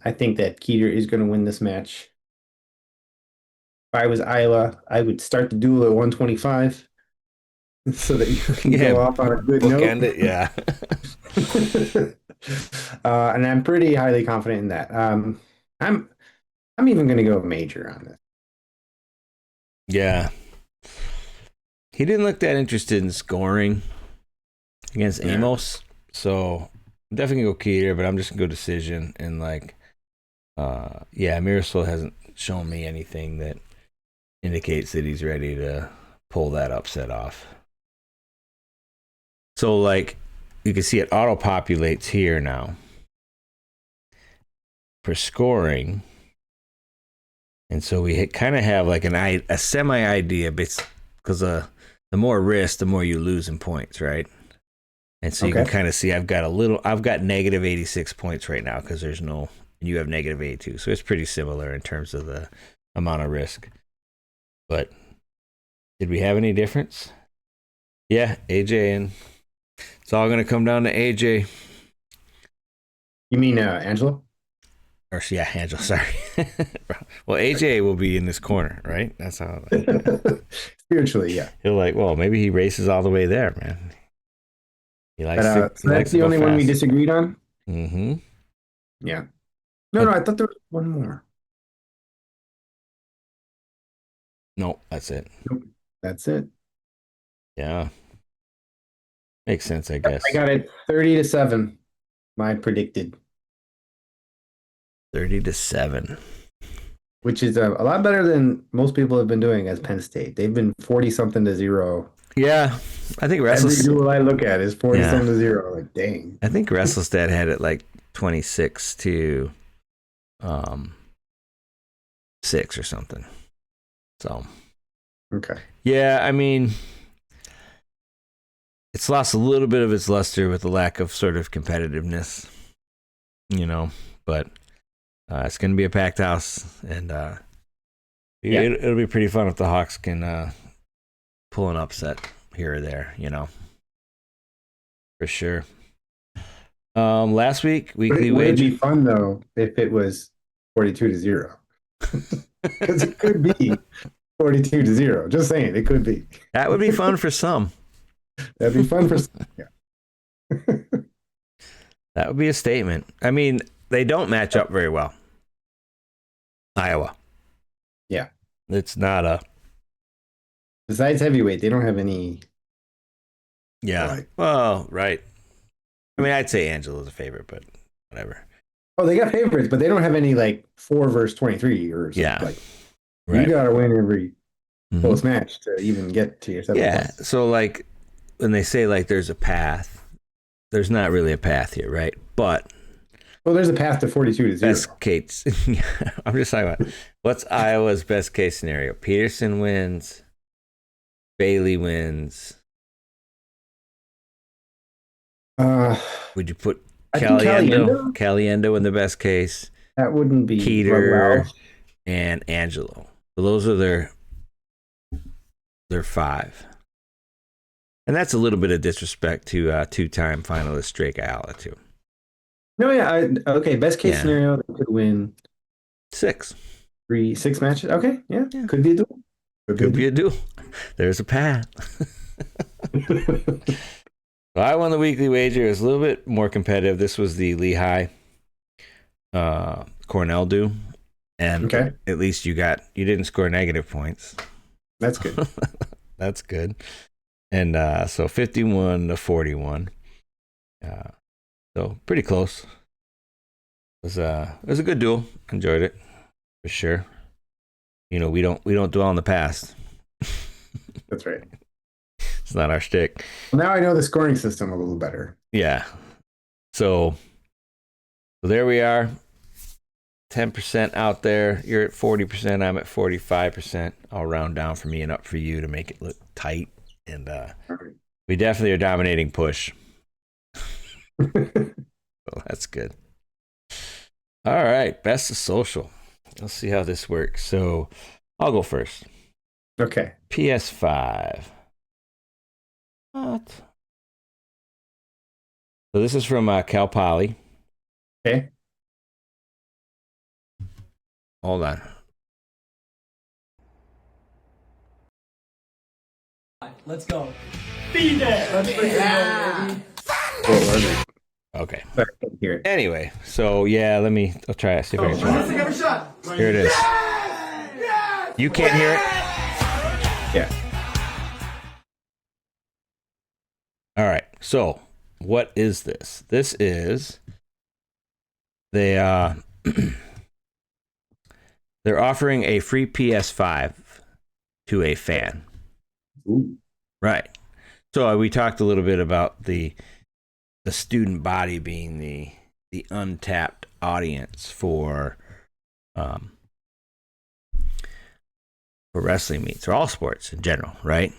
I think that Keter is going to win this match. If I was Iowa, I would start the duel at 125 so that you can Yeah. go off on a good note. Bookend it. Yeah. And I'm pretty highly confident in that. I'm I'm even going to go major on this. Yeah. He didn't look that interested in scoring against Yeah. Amos. So I'm definitely gonna go Keter, but I'm just gonna go decision. And like, yeah, Mirasol hasn't shown me anything that indicates that he's ready to pull that upset off. So like, you can see it auto populates here now for scoring. And so we kind of have like a semi idea because the more risk, the more you lose in points, right? And so you can kind of see I've got negative 86 points right now because you have negative 82. So it's pretty similar in terms of the amount of risk. But did we have any difference? Yeah, AJ, and it's all going to come down to AJ. You mean Angelo? Or yeah, Angel, sorry. Well, AJ will be in this corner, right? That's how. Spiritually, yeah. He'll maybe he races all the way there, man. He likes So that's the only one we disagreed on? Mm-hmm. Yeah. No, I thought there was one more. No, that's it. Nope. That's it. Yeah. Makes sense, I guess. I got it 30-7. My predicted. 30-7. Which is a lot better than most people have been doing as Penn State. They've been 40-something to 0. Yeah. I think Every duel I look at is 40-something to 0. Like, dang. I think WrestleStat had it like 26-6 or something. So Okay. yeah, I mean, it's lost a little bit of its luster with the lack of sort of competitiveness, but it's going to be a packed house, and it'll be pretty fun if the Hawks can pull an upset here or there, for sure. Last week, weekly Would it wager. be fun though if it was 42-0? Because it could be 42-0. Just saying, it could be. That would be fun for some. That'd be fun for some. Yeah. That would be a statement. I mean, they don't match up very well. Iowa. Yeah. It's not a. Besides heavyweight, they don't have any. Yeah. Like, well, right. I mean, I'd say Angela's a favorite, but whatever. oh, they got favorites, but they don't have any like 4 versus 23 or something. Yeah. Like, right. You got to win every close match to even get to your 7+. Yeah. So, like, when they say like there's a path, there's not really a path here, right? But Well, there's a path to 42-0. Best case. I'm just talking about what's Iowa's best case scenario. Peterson wins. Bailey wins. Would you put I think Caliendo. Caliendo in the best case? That wouldn't be Keeter and Angelo. So those are their five. And that's a little bit of disrespect to two-time finalist Drake Ayala too. No, yeah. Okay, best case scenario, they could win 6 matches. Okay, yeah. Could be a duel. Could be a duel. There's a path. So I won the weekly wager. It was a little bit more competitive. This was the Lehigh Cornell do. And at least you didn't score negative points. That's good. That's good. And so 51-41. So pretty close. It was a good duel. Enjoyed it for sure. You know, we don't dwell on the past. That's right. It's not our shtick. Well, now I know the scoring system a little better. Yeah. So there we are. 10% out there. You're at 40%. I'm at 45%. I'll round down for me and up for you to make it look tight. And we definitely are dominating push. Well, that's good. All right. Best of social. Let's see how this works. So I'll go first. Okay. PS5. What? So this is from Cal Poly. Okay. Hold on. Let's go. Be there. Let's bring it. Okay. Here. Anyway, so yeah, I'll try it. See if I can try it. Every shot. Here it is. You can't hear it? Yeah. All right. So what is this? This is they're offering a free PS5 to a fan. Ooh. Right. So we talked a little bit about the student body being the untapped audience for wrestling meets or all sports in general, right?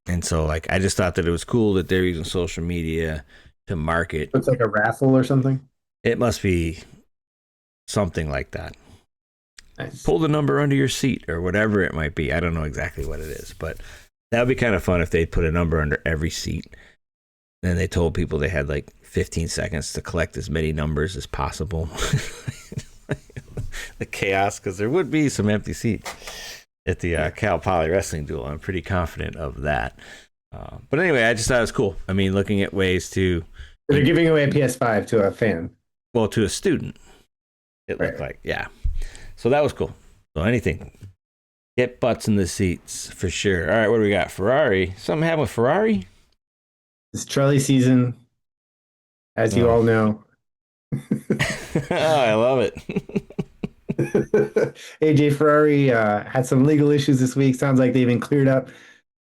And so like I just thought that it was cool that they're using social media to market. It's like a raffle or something. It must be something like that. Nice. Pull the number under your seat or whatever it might be. I don't know exactly what it is, but that would be kind of fun if they put a number under every seat. Then they told people they had like 15 seconds to collect as many numbers as possible. The chaos, because there would be some empty seats at the Cal Poly Wrestling Duel. I'm pretty confident of that. But anyway, I just thought it was cool. I mean, looking at ways to... They're giving away a PS5 to a fan. Well, to a student, it looked like. Yeah. So that was cool. So anything. Get butts in the seats for sure. All right, what do we got? Ferrari. Something happened with Ferrari? It's Charlie season, as you all know. Oh, I love it. AJ Ferrari had some legal issues this week. Sounds like they've been cleared up.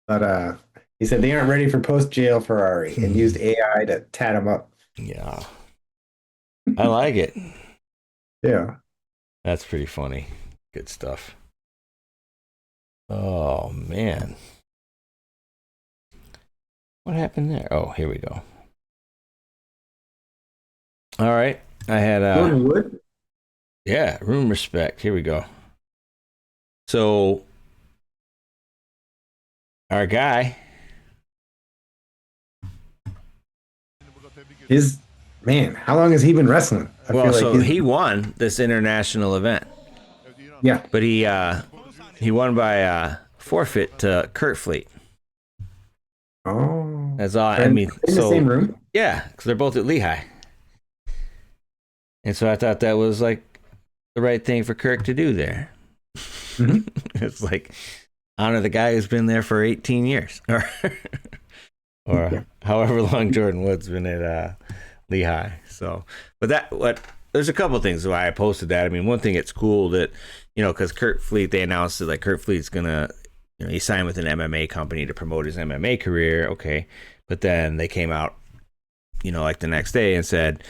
But he said they aren't ready for post-jail Ferrari and used AI to tat him up. Yeah. I like it. Yeah. That's pretty funny. Good stuff. Oh, man. What happened there? Oh, here we go. All right. I had Wood? Yeah, room respect. Here we go. So our guy, how long has he been wrestling? I feel like he won this international event. Yeah. But he won by forfeit to Kurt Fleet. Oh. That's all. In the same room? Yeah, because they're both at Lehigh. And so I thought that was like the right thing for Kirk to do there. Mm-hmm. It's like honor the guy who's been there for 18 years or however long Jordan Wood's been at Lehigh. So, but there's a couple things why I posted that. I mean, one thing, it's cool that, because Kurt Fleet, they announced that like Kurt Fleet's gonna, he signed with an MMA company to promote his MMA career. Okay. But then they came out, like the next day and said,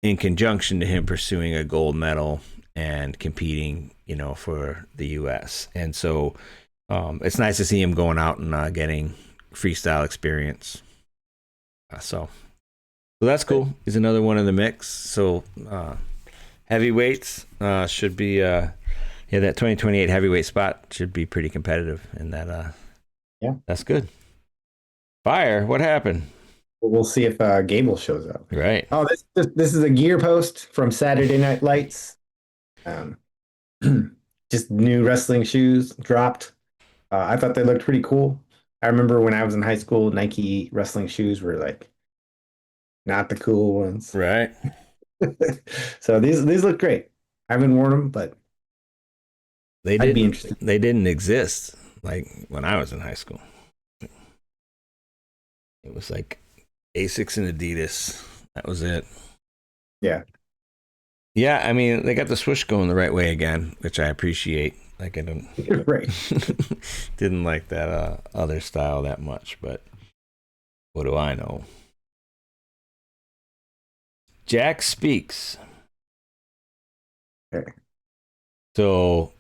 in conjunction to him pursuing a gold medal and competing, for the U.S. And so it's nice to see him going out and getting freestyle experience. So that's cool. He's another one in the mix. So heavyweights should be, that 2028 heavyweight spot should be pretty competitive. And that's good. Fire, what happened? We'll see if Gable shows up. Right. Oh, this is a gear post from Saturday Night Lights. Just new wrestling shoes dropped. I thought they looked pretty cool. I remember when I was in high school, Nike wrestling shoes were like not the cool ones. Right. So these look great. I haven't worn them, but I'd be interested. They didn't exist like when I was in high school. It was like Asics and Adidas. That was it. Yeah. Yeah, I mean, they got the swoosh going the right way again, which I appreciate. Like, I don't Right. didn't like that other style that much, but what do I know? Jack speaks. Okay. So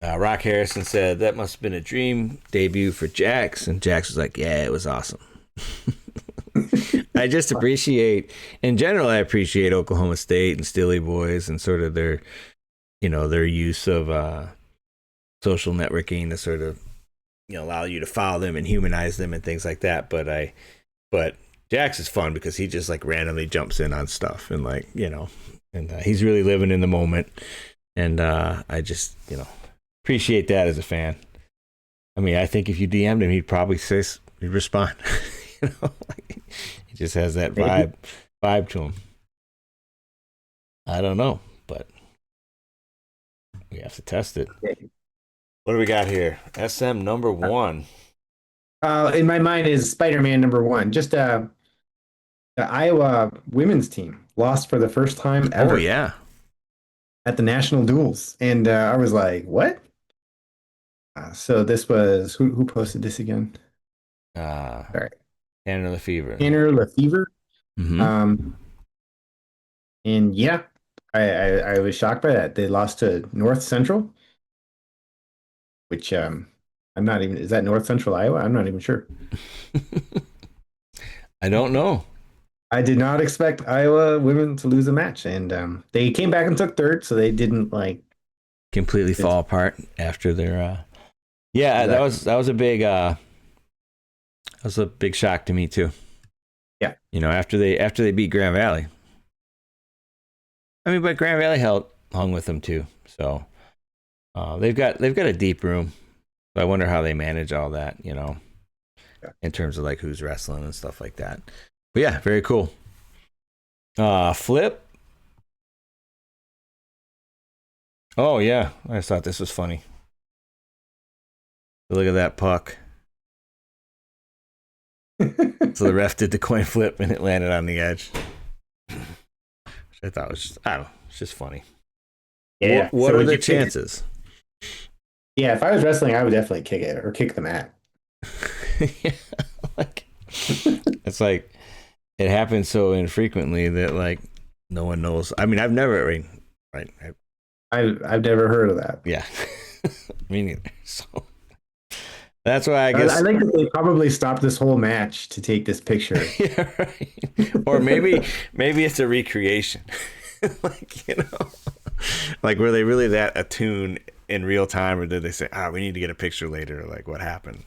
Rock Harrison said that must have been a dream debut for Jax, and Jax was like, "Yeah, it was awesome." I just appreciate, in general, I appreciate Oklahoma State and Stilly Boys and sort of their use of social networking to sort of, allow you to follow them and humanize them and things like that. But Jax is fun because he just like randomly jumps in on stuff and he's really living in the moment. And I just, appreciate that as a fan. I mean, I think if you DM'd him, he'd probably he'd respond. He just has that vibe to him. I don't know, but we have to test it. What do we got here? SM number 1. In my mind is Spider-Man number 1. Just the Iowa women's team lost for the first time ever. Oh yeah, at the national duels, and I was like, "What?" So this was who posted this again? Sorry, Tanner Lefevre. Tanner Lefevre. Mm-hmm. And yeah, I was shocked by that. They lost to North Central, which I'm not even. Is that North Central Iowa? I'm not even sure. I don't know. I did not expect Iowa women to lose a match, and they came back and took third, so they didn't completely fall apart after their. Yeah, Exactly. that was a big shock to me too. Yeah, after they beat Grand Valley. I mean, but Grand Valley hung with them too. So they've got a deep room. So I wonder how they manage all that. In terms of like who's wrestling and stuff like that. But yeah, very cool. Flip. Oh yeah, I just thought this was funny. Look at that puck. So the ref did the coin flip and it landed on the edge. Which I thought was just, I don't know, it's just funny. Yeah. What are the chances? Yeah, if I was wrestling, I would definitely kick it or kick the mat. Yeah, it's like it happens so infrequently that like no one knows. I mean, I've never I've never heard of that. Yeah, me neither. So that's why I guess I think that they probably stopped this whole match to take this picture. Yeah, right. Or maybe it's a recreation. Like, like were they really that attuned in real time, or did they say, we need to get a picture later? Like, what happened?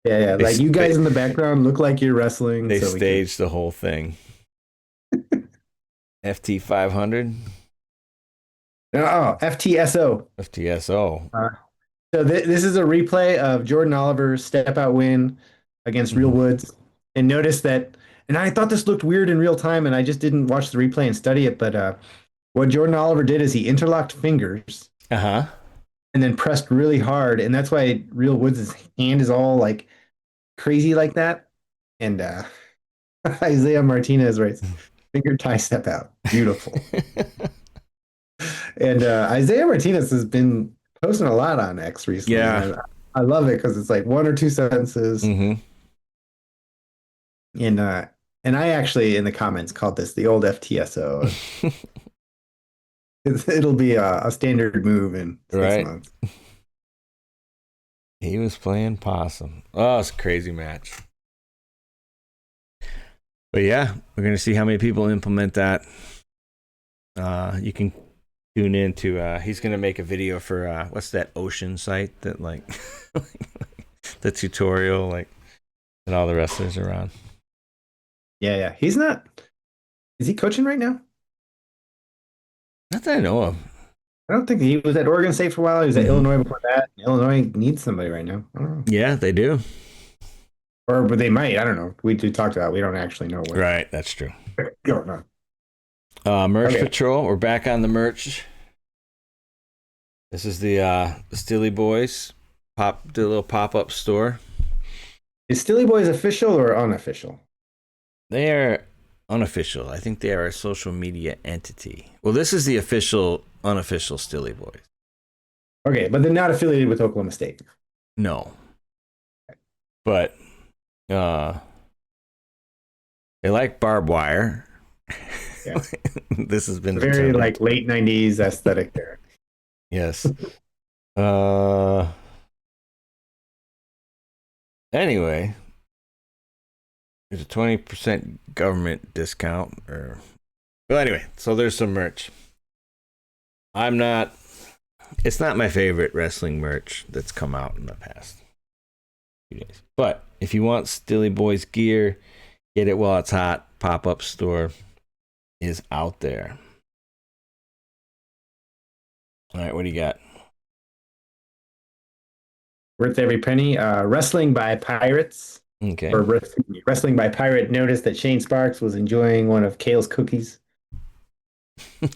Yeah. Like you guys in the background look like you're wrestling. They staged the whole thing. FT 500. Oh, FTSO. FTSO. So this is a replay of Jordan Oliver's step out win against Real Woods. And notice that, and I thought this looked weird in real time, and I just didn't watch the replay and study it. But what Jordan Oliver did is he interlocked fingers. And then pressed really hard. And that's why Real Woods' hand is all like crazy like that. And Isaiah Martinez writes, finger tie step out. Beautiful. And Isaiah Martinez has been posting a lot on X recently. Yeah. I love it because it's like one or two sentences. Mm-hmm. And And I actually, in the comments, called this the old FTSO. It'll be a standard move in 6 Right. months. He was playing possum. Oh, it's a crazy match. But yeah, we're gonna see how many people implement that. You can tune into. He's gonna make a video for what's that ocean site that like the tutorial like that all the wrestlers are on. Yeah. He's not. Is he coaching right now? Not that I know of. I don't think he was at Oregon State for a while. He was at Illinois before that. Illinois needs somebody right now. I don't know. Yeah, they do. Or but they might. I don't know. We talked about. We don't actually know what. Right, that's true. Going on. Merch Okay. Patrol. We're back on the merch. This is the Stilly Boys the little pop-up store. Is Stilly Boys official or unofficial? They are unofficial. I think they are a social media entity. Well, this is the unofficial Stilly Boys. Okay, but they're not affiliated with Oklahoma State. No. But they like barbed wire. Yeah. This has been Very determined. like late 90s aesthetic there. Yes. Anyway, there's a 20% government discount well, anyway, so there's some merch. It's not my favorite wrestling merch that's come out in the past few days. But if you want Stilly Boys gear, get it while it's hot. Pop-up store is out there. All right, what do you got? Worth every penny. Wrestling by Pirates. Okay. Or Wrestling by Pirate noticed that Shane Sparks was enjoying one of Kale's cookies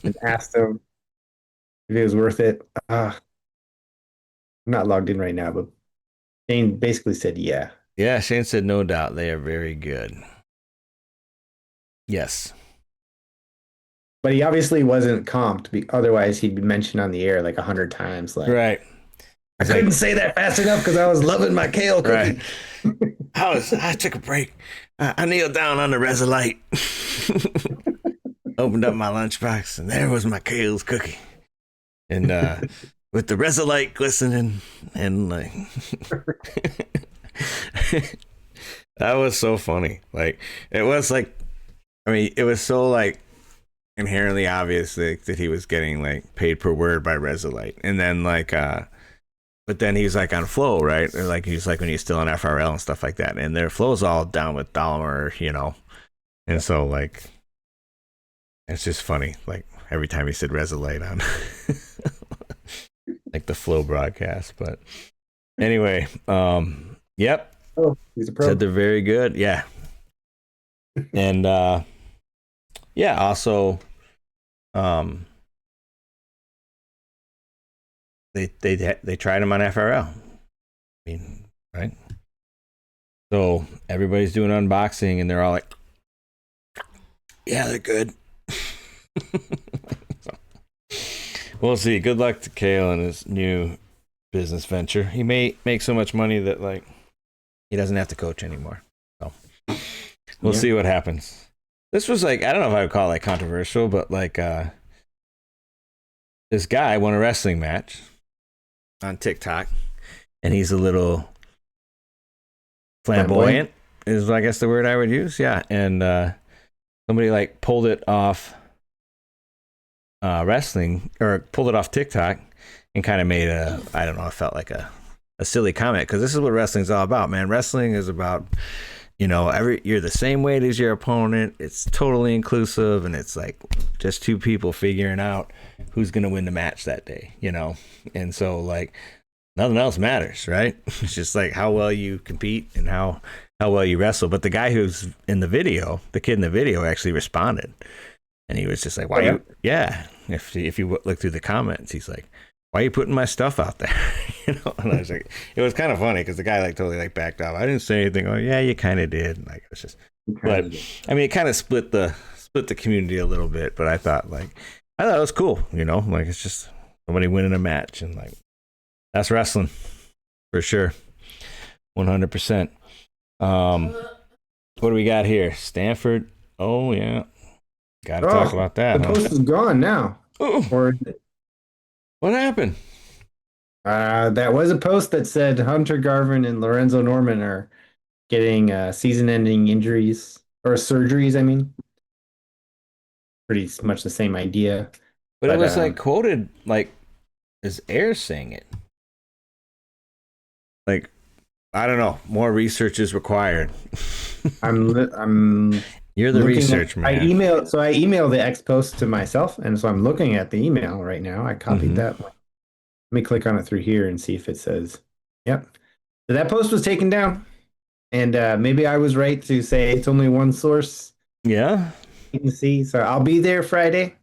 and asked him if it was worth it. I'm not logged in right now, but Shane basically said yeah. Yeah, Shane said no doubt. They are very good. Yes. But he obviously wasn't comped. Otherwise, he'd be mentioned on the air like 100 times. Like, Right. I couldn't say that fast enough because I was loving my kale cookie. Right. I took a break. I kneeled down on the Resolite. Opened up my lunchbox, and there was my Kale's cookie. And with the Resolite glistening, and like that was so funny. Like it was like, I mean, it was so like inherently obvious that he was getting like paid per word by Resolite, and then like but then he's like on Flow, right? Or like he's like when he's still on FRL and stuff like that, and their Flow's all down with Dahmer, you know, and so like it's just funny. Like every time he said Resolite on like the Flow broadcast, but anyway, yep. Oh, he's a pro. Said they're very good, yeah, and yeah, also, they tried him on FRL. I mean, right? So everybody's doing unboxing, and they're all like, "Yeah, they're good." So, we'll see. Good luck to Kale and his new business venture. He may make so much money that like he doesn't have to coach anymore. So we'll see what happens. This was like, I don't know if I would call it like controversial, but like this guy won a wrestling match on TikTok, and he's a little flamboyant is I guess the word I would use. Yeah. And somebody like pulled it off wrestling, or pulled it off TikTok, and kind of made I don't know, it felt like a silly comment, because this is what wrestling's all about, man. Wrestling is about, you know, you're the same weight as your opponent. It's totally inclusive, and it's like just two people figuring out who's gonna win the match that day, you know. And so like nothing else matters, right? It's just like how well you compete and how well you wrestle. But the guy who's in the video, the kid in the video, actually responded, and he was just like, "Why you?" Yeah, if you look through the comments, he's like, "Why are you putting my stuff out there?" You know, and I was like, it was kind of funny because the guy like totally like backed off. I didn't say anything. Oh yeah, you kind of did. And, like it was just, but I mean, it kind of split the community a little bit. But I thought it was cool. You know, like it's just somebody winning a match, and like that's wrestling for sure, 100%. What What do we got here? Stanford. Oh yeah, got to talk Oh, about the that, huh? post is gone now. Oh, Or what happened? that was a post that said Hunter Garvin and Lorenzo Norman are getting season-ending injuries or surgeries. I mean, pretty much the same idea. But it But was like quoted like as Air saying it. Like I don't know. More research is required. I'm You're the looking at, research man. I emailed the X post to myself, and so I'm looking at the email right now. I copied that one. Let me click on it through here and see if it says, yep. So that post was taken down. And maybe I was right to say it's only one source Yeah. you can see. So I'll be there Friday.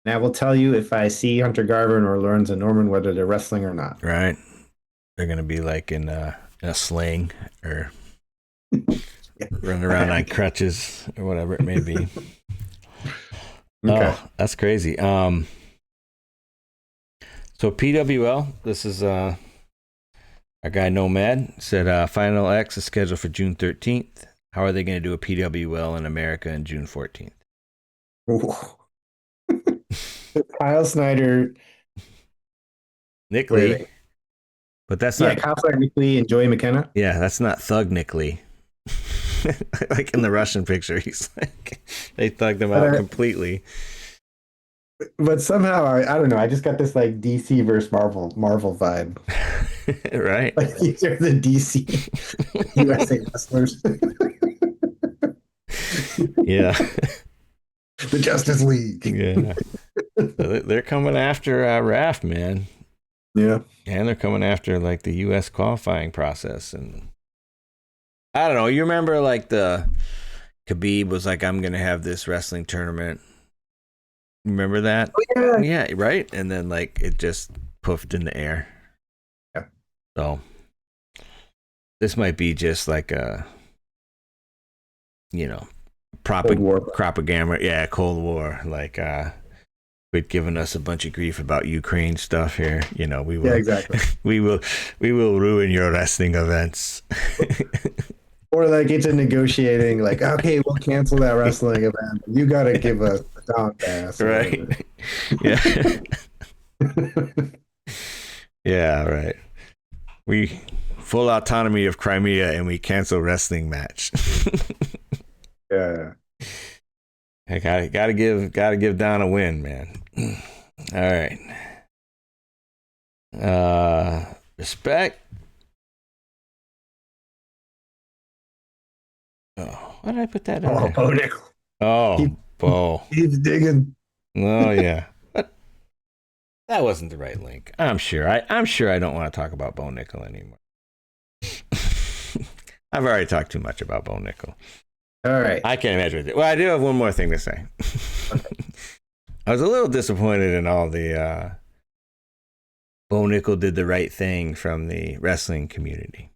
And I will tell you if I see Hunter Garvin or Lorenzo Norman, whether they're wrestling or not. Right. They're gonna be like in a sling or running around on crutches or whatever it may be. Okay. Oh, that's crazy. So PWL, this is our guy Nomad said Final X is scheduled for June 13th. How are they going to do a PWL in America on June 14th? Kyle Snyder. Nick Lee. But that's not. Kyle Snyder, Nick Lee, and Joey McKenna. Yeah, that's not Thug Nick Lee. Like in the Russian picture, he's like, they thugged him out completely. But somehow, I don't know. I just got this like DC versus Marvel vibe. Right? Like these are the DC USA wrestlers. Yeah. The Justice League. Yeah. So they're coming after Raph, man. Yeah. And they're coming after like the U.S. qualifying process. And I don't know. You remember like the Khabib was like, I'm going to have this wrestling tournament. Remember that? Oh, yeah. Yeah, right? And then like it just poofed in the air. Yeah. So this might be just like a, propaganda. Yeah, Cold War. Like, quit giving us a bunch of grief about Ukraine stuff here. We will. Yeah, exactly. we will ruin your wrestling events. Or like it's a negotiating, like, okay, we'll cancel that wrestling event. You got to give us a dog pass. Right. Yeah. Yeah, right. We full autonomy of Crimea and we cancel wrestling match. Yeah. I gotta give Don a win, man. All right. Respect. Oh, why did I put that in there? Bo Nickel. Oh, Bo. He's digging. Oh yeah. But that wasn't the right link. I'm sure I don't want to talk about Bo Nickel anymore. I've already talked too much about Bo Nickel. All right. I can't imagine it. Well, I do have one more thing to say. Okay. I was a little disappointed in all the Bo Nickel did the right thing from the wrestling community.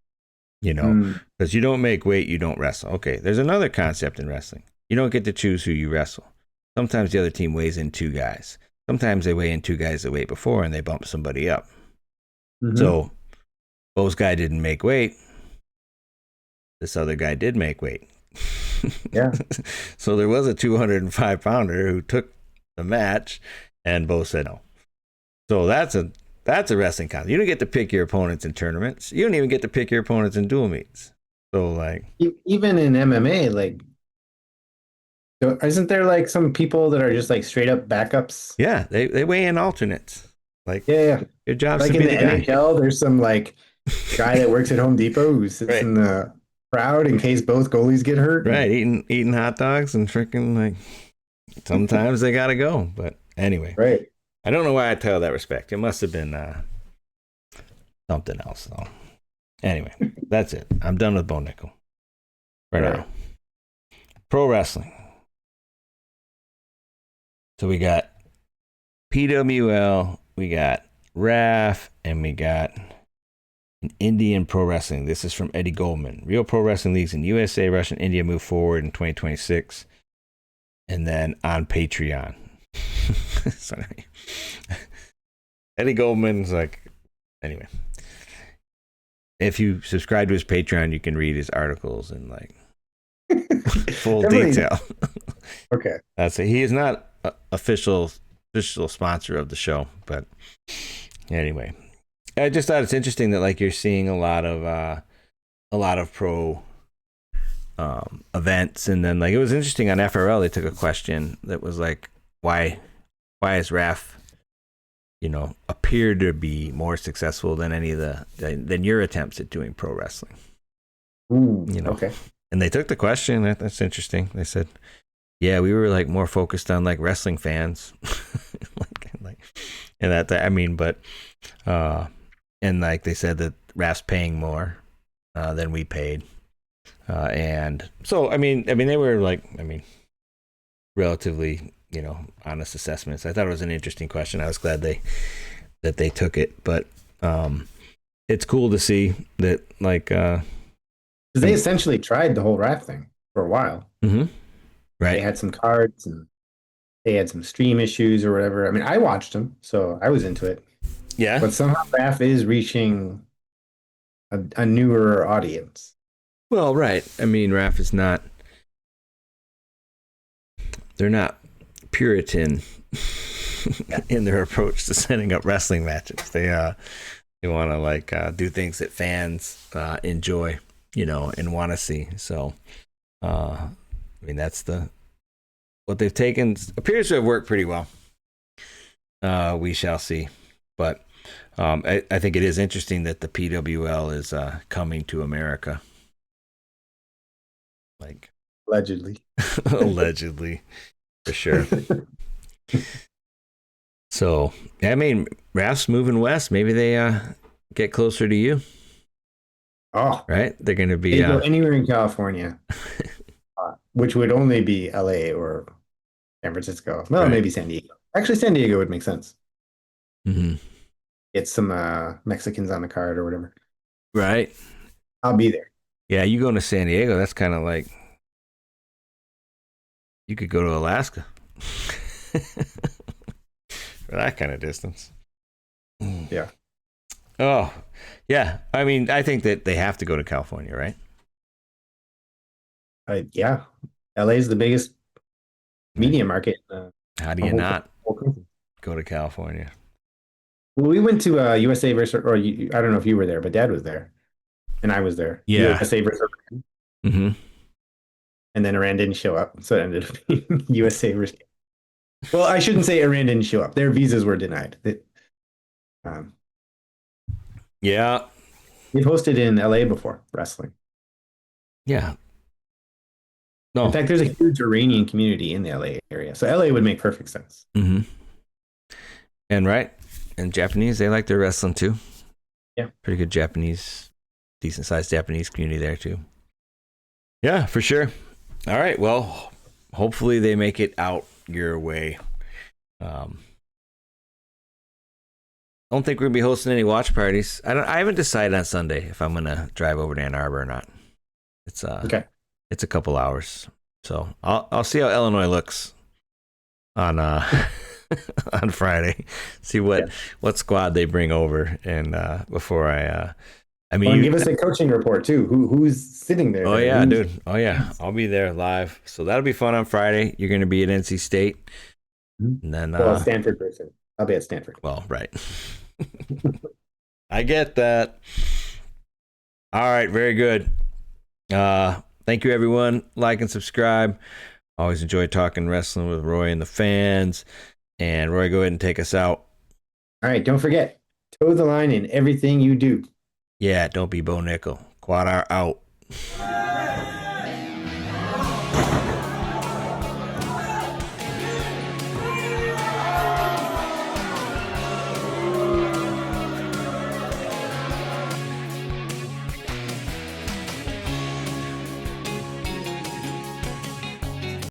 Because you don't make weight, you don't wrestle. Okay, there's another concept in wrestling. You don't get to choose who you wrestle. Sometimes the other team weighs in two guys. Sometimes they weigh in two guys that weighed before and they bump somebody up. Mm-hmm. So Bo's guy didn't make weight. This other guy did make weight. Yeah. So there was a 205 pounder who took the match and Bo said no. So that's a wrestling concept. You don't get to pick your opponents in tournaments. You don't even get to pick your opponents in dual meets. So like even in MMA, like isn't there like some people that are just like straight up backups? Yeah, they weigh in alternates. Like yeah. Your job's like to be in the NHL, there's some like guy that works at Home Depot who sits right. in the crowd in case both goalies get hurt. Right, eating hot dogs and freaking like sometimes they gotta go. But anyway. Right. I don't know why I tell that respect. It must have been something else though. Anyway, that's it. I'm done with Bo Nickel. Right now. Pro wrestling. So we got PWL, we got RAF, and we got an Indian Pro Wrestling. This is from Eddie Goldman. Real pro wrestling leagues in USA, Russia, and India move forward in 2026. And then on Patreon. Sorry. Eddie Goldman's like, anyway. If you subscribe to his Patreon, you can read his articles and like Full Definitely- detail. Okay. That's it. He is not a official sponsor of the show, but anyway, I just thought it's interesting that like you're seeing a lot of pro events, and then like it was interesting on FRL they took a question that was like why is RAF appeared to be more successful than any of than your attempts at doing pro wrestling. Ooh, You know. okay. And they took the question. That's interesting. They said, yeah, we were like more focused on like wrestling fans, like, and that I mean, but and like they said that RAF's paying more than we paid, and so I mean they were like relatively honest assessments. I thought it was an interesting question. I was glad that they took it, but it's cool to see that like 'Cause they essentially tried the whole RAF thing for a while. right. They had some cards and they had some stream issues or whatever. I mean, I watched them, so I was into it. Yeah. But somehow RAF is reaching a newer audience. Well, right. I mean, RAF is not. They're not Puritan in their approach to setting up wrestling matches. They want to like do things that fans enjoy, and want to see. So, I mean, that's what they've taken appears to have worked pretty well. We shall see, but I think it is interesting that the PWL is coming to America. Like Allegedly. allegedly, for sure. So, I mean, RAF's moving west. Maybe they get closer to you, Oh, right? They're going to be they go anywhere in California, which would only be LA or San Francisco. Well, Right. maybe San Diego. Actually, San Diego would make sense. mhm. Get some Mexicans on the card or whatever. Right. I'll be there. Yeah, you going to San Diego? That's kind of like you could go to Alaska for that kind of distance. Yeah. Oh, yeah. I mean, I think that they have to go to California, right? Yeah. LA is the biggest media market. How do you whole- not whole country. go to California? Well, we went to USA versus, or I don't know if you were there, but Dad was there, and I was there. Yeah. USA versus Iran, Mm-hmm. and then Iran didn't show up, so it ended up being USA versus. Well, I shouldn't say Iran didn't show up. Their visas were denied. Yeah. They've hosted in LA before wrestling. Yeah. No. In fact, there's a huge Iranian community in the LA area, so LA would make perfect sense. Mm-hmm. And right. And Japanese, they like their wrestling too. Yeah. Pretty good Japanese, decent sized Japanese community there too. Yeah, for sure. All right. Well, hopefully they make it out your way. Don't think we're gonna be hosting any watch parties. I haven't decided on Sunday if I'm gonna drive over to Ann Arbor or not. It's Okay. It's a couple hours. So I'll see how Illinois looks on on Friday. See what squad they bring over, and before I mean, Well, and give us a coaching report too. Who's sitting there? oh yeah, Who's- dude. Oh yeah, I'll be there live. So that'll be fun on Friday. You're gonna be at NC State, and then Well, Stanford person. I'll be at Stanford. well, right. I get that. All right, very good. Thank you, everyone. Like and subscribe. Always enjoy talking wrestling with Roy and the fans. And Roy, go ahead and take us out. All right, don't forget, toe the line in everything you do. Yeah, don't be Bo Nickel. QuadR out.